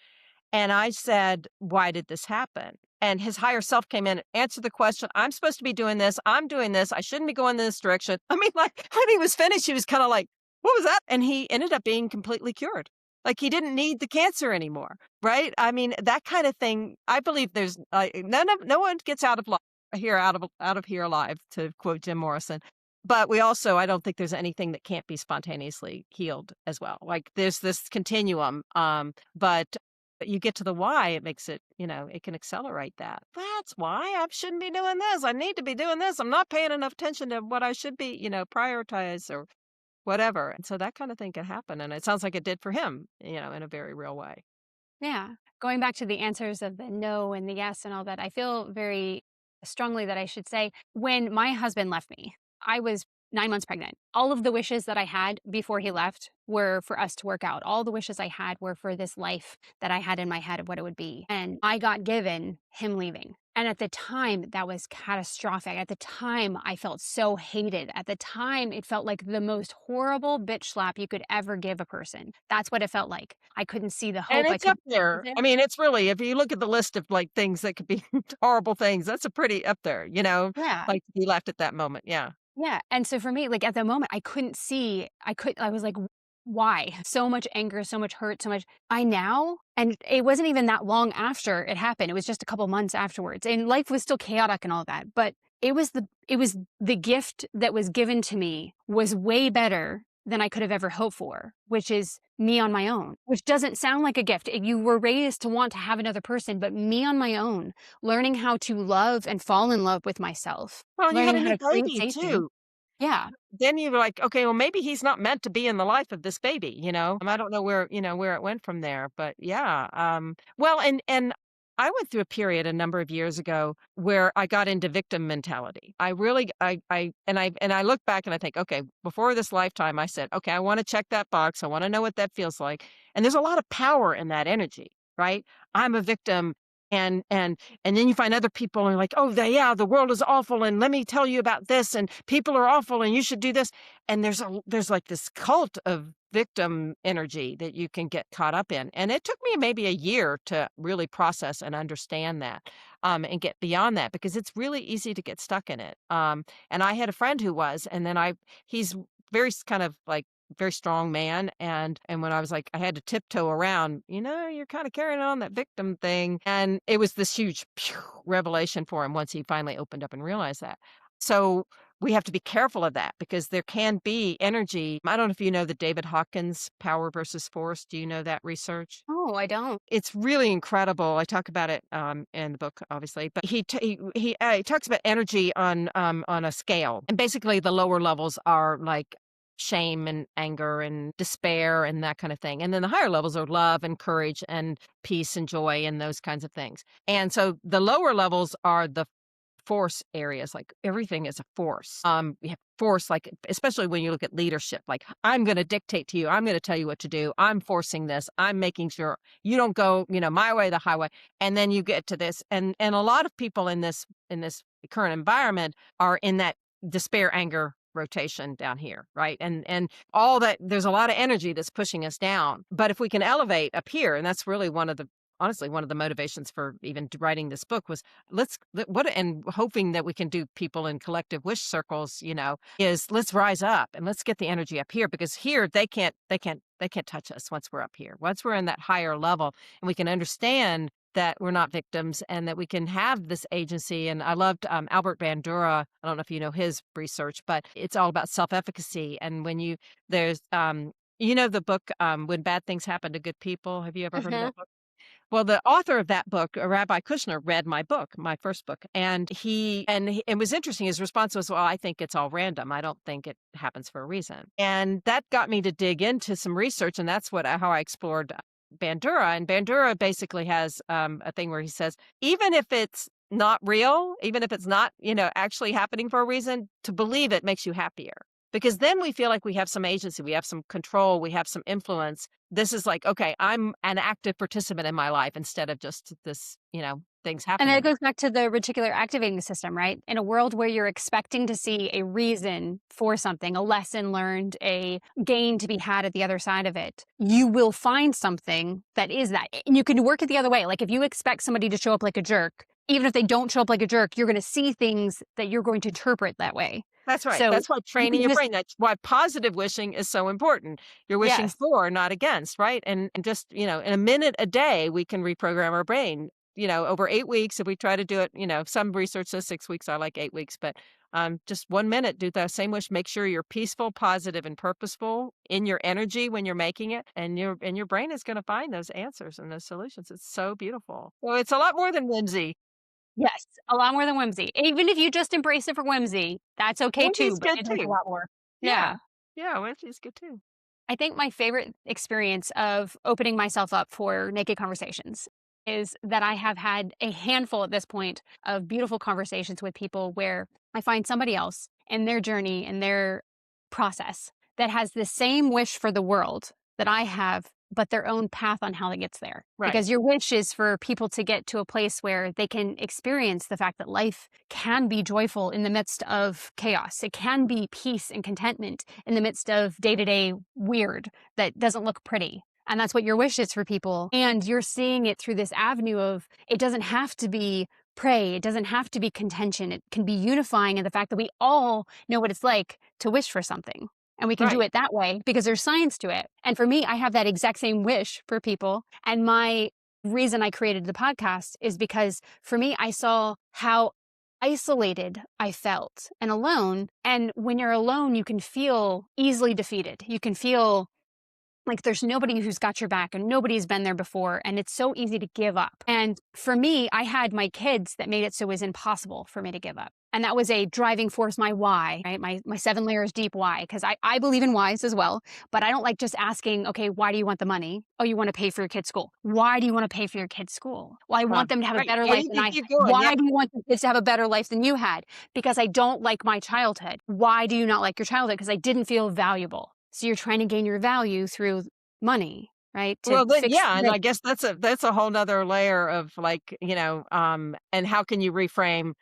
And I said, "Why did this happen?" And his higher self came in, answered the question. "I'm supposed to be doing this. I'm doing this. I shouldn't be going this direction." I mean, like, when he was finished, he was kind of like, "What was that?" And he ended up being completely cured. Like, he didn't need the cancer anymore, right? I mean, that kind of thing. I believe there's no one gets out of here alive, to quote Jim Morrison. But we also, I don't think there's anything that can't be spontaneously healed as well. Like, there's this continuum. But you get to the why, it makes it, it can accelerate that. That's why I shouldn't be doing this. I need to be doing this. I'm not paying enough attention to what I should be, prioritize or whatever. And so that kind of thing can happen. And it sounds like it did for him, in a very real way. Yeah. Going back to the answers of the no and the yes and all that, I feel very strongly that I should say when my husband left me, I was 9 months pregnant. All of the wishes that I had before he left were for us to work out. All the wishes I had were for this life that I had in my head of what it would be. And I got given him leaving. And at the time, that was catastrophic. At the time, I felt so hated. At the time, it felt like the most horrible bitch slap you could ever give a person. That's what it felt like. I couldn't see the And hope. I it's up couldn't see there. there. I mean, it's really, if you look at the list of like things that could be horrible things, that's a pretty up there, Yeah. like to be left at that moment. Yeah. Yeah, and so for me, like, at the moment, I was like, Why?" So much anger, so much hurt, so much I now and it wasn't even that long after it happened, it was just a couple months afterwards, and life was still chaotic and all that, but it was the gift that was given to me was way better than I could have ever hoped for, which is me on my own, which doesn't sound like a gift. You were raised to want to have another person, but me on my own, learning how to love and fall in love with myself, Well, and you had learning a how new to create baby safety. too. Yeah. Then you were like, "Okay, well, maybe he's not meant to be in the life of this baby," you know? I don't know where it went from there, but yeah, well, and I went through a period a number of years ago where I got into victim mentality. I really I look back and I think, "Okay, before this lifetime," I said, "Okay, I wanna check that box. I wanna know what that feels like." And there's a lot of power in that energy, right? I'm a victim, and then you find other people and like, "Oh, yeah, the world is awful, and let me tell you about this, and people are awful, and you should do this." And there's like this cult of victim energy that you can get caught up in. And it took me maybe a year to really process and understand that, and get beyond that because it's really easy to get stuck in it. And I had a friend who was, and then he's very kind of like very strong man, and when I was like I had to tiptoe around, you're kind of carrying on that victim thing, and it was this huge revelation for him once he finally opened up and realized that. So we have to be careful of that because there can be energy. I don't know if you know the David Hawkins power versus force. Do you know that research? Oh, I don't. It's really incredible. I talk about it, in the book, obviously, but he talks about energy on a scale, and basically the lower levels are like shame and anger and despair and that kind of thing, and then the higher levels are love and courage and peace and joy and those kinds of things. And so the lower levels are the force areas, like everything is a force. We have force, like especially when you look at leadership, like I'm going to dictate to you, I'm going to tell you what to do, I'm forcing this, I'm making sure you don't go, my way, the highway. And then you get to this, and a lot of people in this current environment are in that despair, anger rotation down here, right? And all that, there's a lot of energy that's pushing us down. But if we can elevate up here, and that's really honestly one of the motivations for even writing this book was and hoping that we can do people in collective wish circles, is let's rise up and let's get the energy up here because here they can't touch us once we're up here. Once we're in that higher level and we can understand that we're not victims and that we can have this agency. And I loved Albert Bandura. I don't know if you know his research, but it's all about self-efficacy. And there's the book When Bad Things Happen to Good People. Have you ever heard of Mhm. that book? Well, the author of that book, Rabbi Kushner, read my book, my first book, and it was interesting. His response was, "Well, I think it's all random. I don't think it happens for a reason." And that got me to dig into some research, and that's how I explored Bandura. And Bandura basically has a thing where he says, even if it's not real, even if it's not, actually happening for a reason, to believe it makes you happier. because then we feel like we have some agency, we have some control, we have some influence. This is like, okay, I'm an active participant in my life instead of just this, things And then it happening. goes back to the reticular activating system, right? In a world where you're expecting to see a reason for something, a lesson learned, a gain to be had at the other side of it, you will find something that is that. And you can work it the other way. Like if you expect somebody to show up like a jerk, even if they don't show up like a jerk, you're going to see things that you're going to interpret that way. That's right. So That's why you training can your just, brain, that's why positive wishing is so important. You're wishing yes. for, not against, right? And just, in a minute a day, we can reprogram our brain. Over 8 weeks, if we try to do it, some research says 6 weeks, I like 8 weeks, but just 1 minute, do the same wish. Make sure you're peaceful, positive, and purposeful in your energy when you're making it, and your brain is going to find those answers and those solutions. It's so beautiful. Well, it's a lot more than whimsy. Yes, a lot more than whimsy. Even if you just embrace it for whimsy, that's okay too, Whimsy's but good it is a too. lot more. Yeah. Yeah. Yeah, whimsy's good too. I think my favorite experience of opening myself up for naked conversations is that I have had a handful at this point of beautiful conversations with people where I find somebody else and their journey and their process that has the same wish for the world that I have, but their own path on how it gets there. Right. Because your wish is for people to get to a place where they can experience the fact that life can be joyful in the midst of chaos. It can be peace and contentment in the midst of day to day weird that doesn't look pretty. And that's what your wish is for people. And you're seeing it through this avenue of it doesn't have to be prey, it doesn't have to be contention. It can be unifying in the fact that we all know what it's like to wish for something. And we can do Right. it that way because there's science to it. And for me, I have that exact same wish for people. And my reason I created the podcast is because for me, I saw how isolated I felt and alone. And when you're alone, you can feel easily defeated. You can feel like there's nobody who's got your back and nobody's been there before. And it's so easy to give up. And for me, I had my kids that made it so it was impossible for me to give up. And that was a driving force, my why, right? My 7 layers deep why, because I believe in whys as well. But I don't like just asking, okay, why do you want the money? Oh, you want to pay for your kid's school. Why do you want to pay for your kid's school? Well, I want them to have a Right. better Yeah, life you than can I keep had. going. Yeah. Why do you want the kids to have a better life than you had? Because I don't like my childhood. Why do you not like your childhood? Because I didn't feel valuable. So you're trying to gain your value through money, right? To Well, then, fix yeah, and I guess that's a whole nother layer of like, and how can you reframe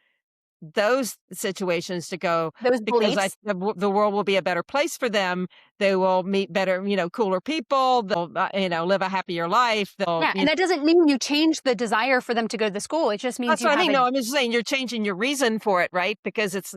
those situations to go those because beliefs. the world will be a better place for them. They will meet better, cooler people. They'll, live a happier life. They'll, Yeah, and that doesn't mean you change the desire for them to go to the school. It just means that's you what I have mean. a No, I'm just saying you're changing your reason for it, right? Because it's,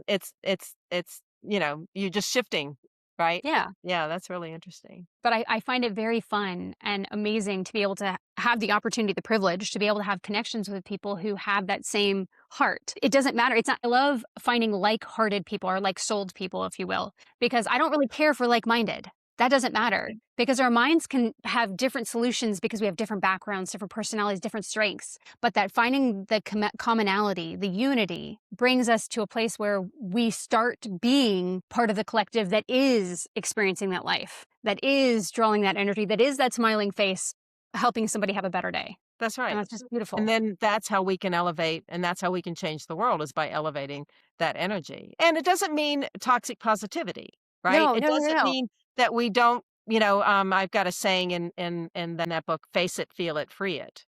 you're just shifting, right? yeah. Yeah, that's really interesting. But I find it very fun and amazing to be able to have the opportunity, the privilege to be able to have connections with people who have that same heart. It doesn't matter. It's not, I love finding like hearted people or like souled people, if you will, because I don't really care for like minded. That doesn't matter because our minds can have different solutions because we have different backgrounds, different personalities, different strengths. But that finding the commonality, the unity brings us to a place where we start being part of the collective that is experiencing that life, that is drawing that energy, that is that smiling face, helping somebody have a better day. That's And right. that's just And beautiful. then that's how we can elevate, and that's how we can change the world is by elevating that energy. And it doesn't mean toxic positivity, right? No, It no, no, doesn't no. mean that we don't, I've got a saying in that book, face it, feel it, free it.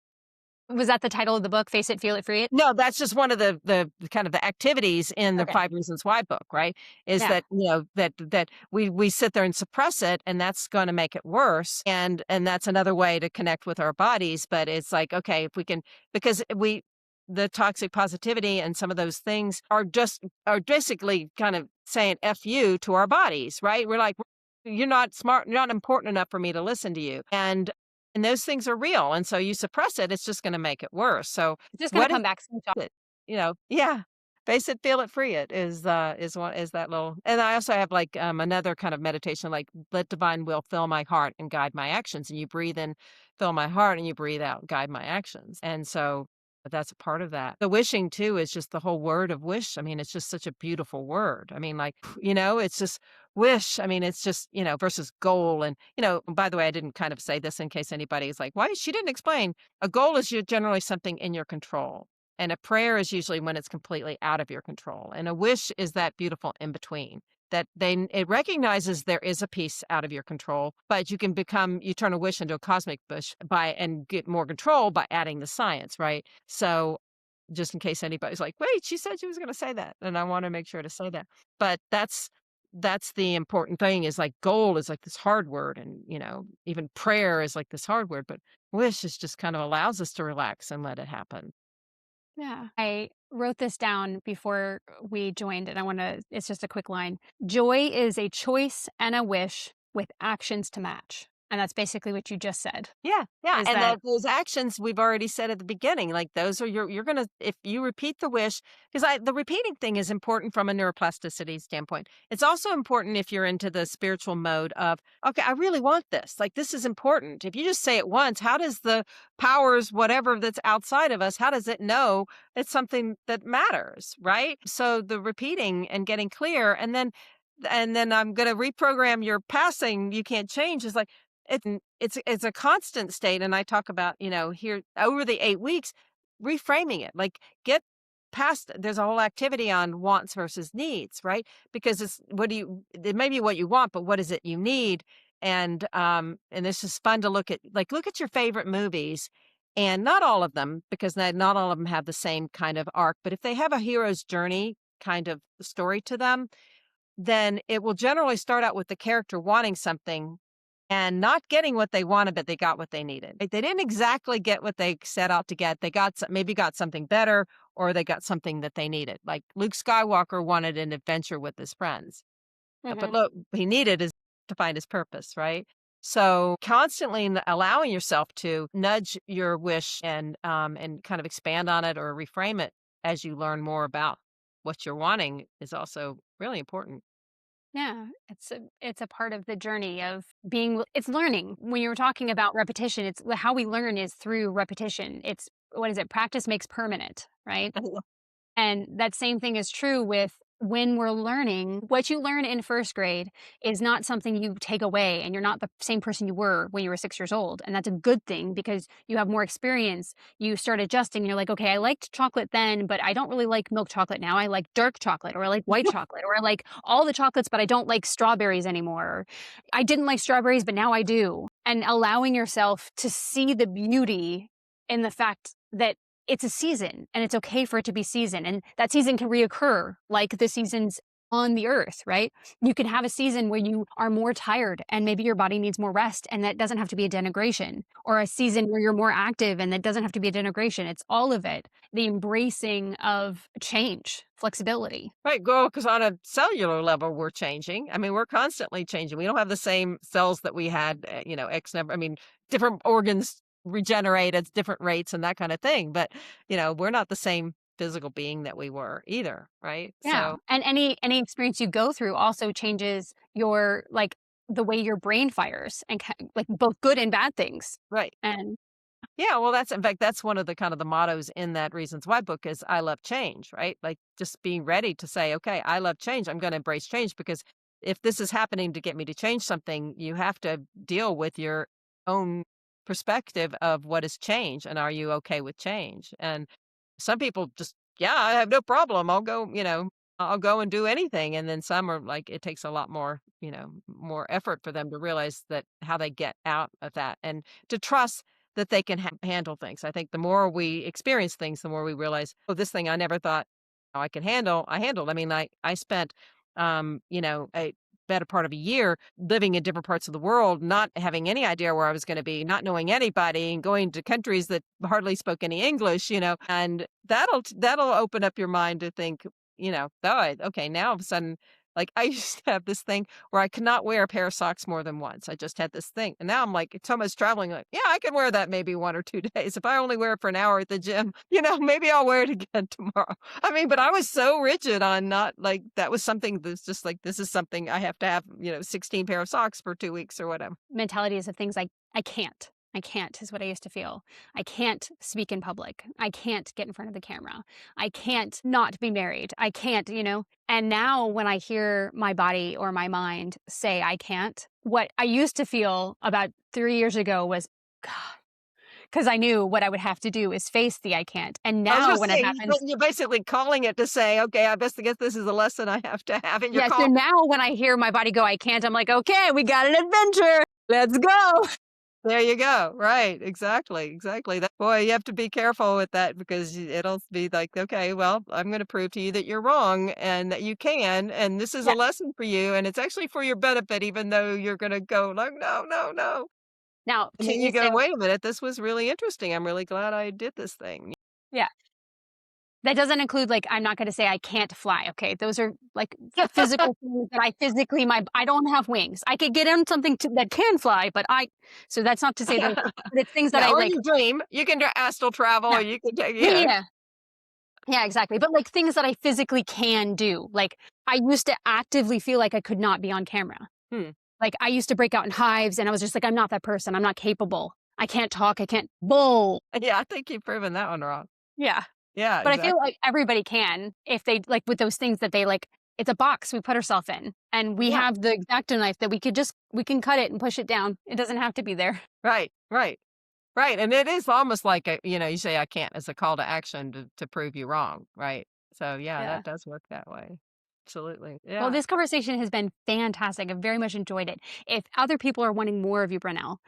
Was that the title of the book? Face it, feel it, free it? No, that's just one of the kind of the activities in the Okay. 5 Reasons Why book, right? Is Yeah. that, that we sit there and suppress it, and that's gonna make it worse, and that's another way to connect with our bodies, but it's like, okay, if we can because the toxic positivity and some of those things are basically kind of saying "F you" to our bodies, right? We're like, "You're not smart, you're not important enough for me to listen to you," and those things are real, and so you suppress it, it's just gonna make it worse, so It's just going to what is come back. it? Yeah. Face it, feel it, free it is that little and I also have like another kind of meditation like let divine will fill my heart and guide my actions. And you breathe in, fill my heart, and you breathe out, guide my actions. And so that's a part of that. The wishing too is just the whole word of wish. I mean, it's just such a beautiful word. I mean, like, it's just wish. I mean, it's just, versus goal. And, by the way, I didn't kind of say this in case anybody is like, why? She didn't explain. A goal is generally something in your control. And a prayer is usually when it's completely out of your control. And a wish is that beautiful in between. that it recognizes there is a piece out of your control, but you turn a wish into a cosmic wish and get more control by adding the science, right? So just in case anybody's like, wait, she said she was going to say that, and I want to make sure to say that. But that's the important thing, is like goal is like this hard word, and even prayer is like this hard word, but wish is just kind of allows us to relax and let it happen. Yeah. I wrote this down before we joined, and it's just a quick line. Joy is a choice and a wish with actions to match. And that's basically what you just said, Yeah, yeah, is and that, those actions we've already said at the beginning, like those are you're gonna, if you repeat the wish, because I the repeating thing is important from a neuroplasticity standpoint. It's also important if you're into the spiritual mode of, okay, I really want this. Like this is important. If you just say it once, how does the powers, whatever that's outside of us, how does it know it's something that matters, right? So the repeating and getting clear, and then I'm gonna reprogram your passing you can't change is like it's a constant state, and I talk about, here over the 8 weeks, reframing it, like, get past there's a whole activity on wants versus needs, right? Because it may be what you want, but what is it you need? And this is fun to look at your favorite movies, and not all of them, because not all of them have the same kind of arc, but if they have a hero's journey kind of story to them, then it will generally start out with the character wanting something and not getting what they wanted, but they got what they needed. Like, they didn't exactly get what they set out to get. They maybe got something better, or they got something that they needed. Like Luke Skywalker wanted an adventure with his friends, but mhm, look, he needed is to find his purpose, right? So constantly allowing yourself to nudge your wish and kind of expand on it or reframe it as you learn more about what you're wanting is also really important. yeah, it's a part of the journey of it's learning. When you were talking about repetition, it's how we learn is through repetition. It's what is it? Practice makes permanent, right? And that same thing is true with when we're learning. What you learn in first grade is not something you take away, and you're not the same person you were when you were 6 years old. And that's a good thing because you have more experience. You start adjusting. You're like, okay, I liked chocolate then, but I don't really like milk chocolate now. I like dark chocolate, or I like white chocolate, or I like all the chocolates, but I don't like strawberries anymore. Or I didn't like strawberries, but now I do. And allowing yourself to see the beauty in the fact that it's a season and it's okay for it to be season, and that season can reoccur like the seasons on the earth, right? You can have a season where you are more tired and maybe your body needs more rest, and that doesn't have to be a denigration, or a season where you're more active and that doesn't have to be a denigration. It's all of it, the embracing of change, flexibility. Right, well, because on a cellular level, we're changing. I mean, we're constantly changing. We don't have the same cells that we had, X number. I mean, different organs regenerate at different rates and that kind of thing. But, we're not the same physical being that we were either, right? Yeah, So, and any experience you go through also changes your, like, the way your brain fires, and like both good and bad things. right. And Yeah, well, in fact, that's one of the kind of the mottos in that Reasons Why book is I love change, right? Like just being ready to say, okay, I love change. I'm going to embrace change because if this is happening to get me to change something, you have to deal with your own perspective of what is change and are you okay with change? And some people just, yeah, I have no problem. I'll go and do anything. And then some are like, it takes a lot more, more effort for them to realize that how they get out of that and to trust that they can handle things. I think the more we experience things, the more we realize, oh, this thing I never thought I could handle, I handled. I mean, I spent, a better part of a year living in different parts of the world, not having any idea where I was going to be, not knowing anybody, and going to countries that hardly spoke any English, and that'll open up your mind to think, oh, okay, now all of a sudden, like I used to have this thing where I could not wear a pair of socks more than once. I just had this thing. And now I'm like, it's almost traveling, like, yeah, I can wear that maybe 1 or 2 days. If I only wear it for an hour at the gym, maybe I'll wear it again tomorrow. I mean, but I was so rigid on not like that was something that's just like, this is something I have to have, 16 pair of socks for 2 weeks or whatever. mentalities of things like, I can't. I can't is what I used to feel. I can't speak in public. I can't get in front of the camera. I can't not be married. I can't. And now when I hear my body or my mind say I can't, what I used to feel about 3 years ago was, God, because I knew what I would have to do is face the "I can't." And I was now gonna when it say, happens you're basically calling it to say, "Okay, I guess this is a lesson I have to have," and you're yeah, so calling. now when I hear my body go, "I can't," I'm like, "Okay, we got an adventure. Let's go." There you go. Right, exactly, exactly. That boy, you have to be careful with that because it'll be like, "Okay, well, I'm gonna prove to you that you're wrong and that you can, and this is a Yeah. lesson for you, and it's actually for your benefit even though you're gonna go like, 'No, no, no.'" Now And to then you you go, say "Wait a minute, this was really interesting. I'm really glad I did this thing." yeah. That doesn't include, like, I'm not gonna say I can't fly, okay? Those are, like, physical things that I physically my I don't have wings. I could get on something that can fly, but I so that's not to say that but it's things that Yeah, I, or like you dream. You can do astral travel or yeah. you can take, Yeah, yeah, yeah. Yeah, exactly, but, like, things that I physically can do. Like, I used to actively feel like I could not be on camera. Hmm. Like, I used to break out in hives, and I was just like, "I'm not that person. I'm not capable. I can't talk. I can't" bull. Yeah, I think you've proven that one wrong. Yeah. Yeah, But I feel exactly. like everybody can if they like, with those things that they like it's a box we put ourselves in, and we Yeah, have the X-Acto knife that we can cut it and push it down. It doesn't have to be there. right, right. Right, and it is almost like you say "I can't" as a call to action to prove you wrong, right? So, yeah, Yeah. that does work that way. Absolutely, Well, yeah. this conversation has been fantastic. I've very much enjoyed it. If other people are wanting more of you, Brunel,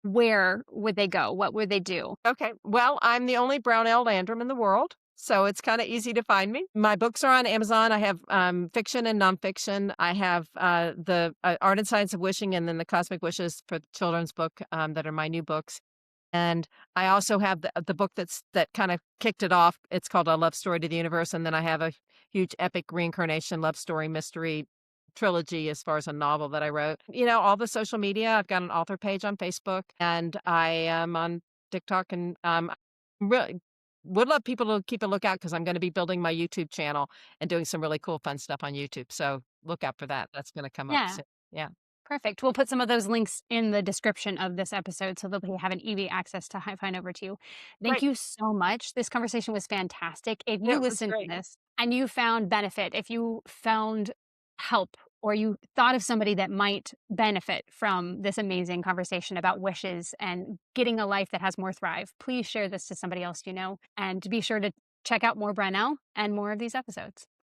where would they go? What would they do? Okay, well, I'm the only Brownell Landrum in the world, so it's kinda easy to find me. My books are on Amazon. I have, fiction and nonfiction. I have, the, Art and Science of Wishing and then the Cosmic Wishes for the children's book, that are my new books. And I also have the book that kind of kicked it off. It's called A Love Story to the Universe, and then I have a huge epic reincarnation love story mystery trilogy as far as a novel that I wrote. All the social media. I've got an author page on Facebook, and I am on TikTok, and really would love people to keep a lookout because I'm going to be building my YouTube channel and doing some really cool, fun stuff on YouTube. So look out for that. That's going to come up Yeah. soon. Yeah, Perfect. We'll put some of those links in the description of this episode so they'll have an easy access to find over to you. Thank great. you so much. This conversation was fantastic. If you It was listened to great. this and you found benefit, if you found help, or you thought of somebody that might benefit from this amazing conversation about wishes and getting a life that has more thrive, please share this to somebody else you know. And be sure to check out more Brunel and more of these episodes.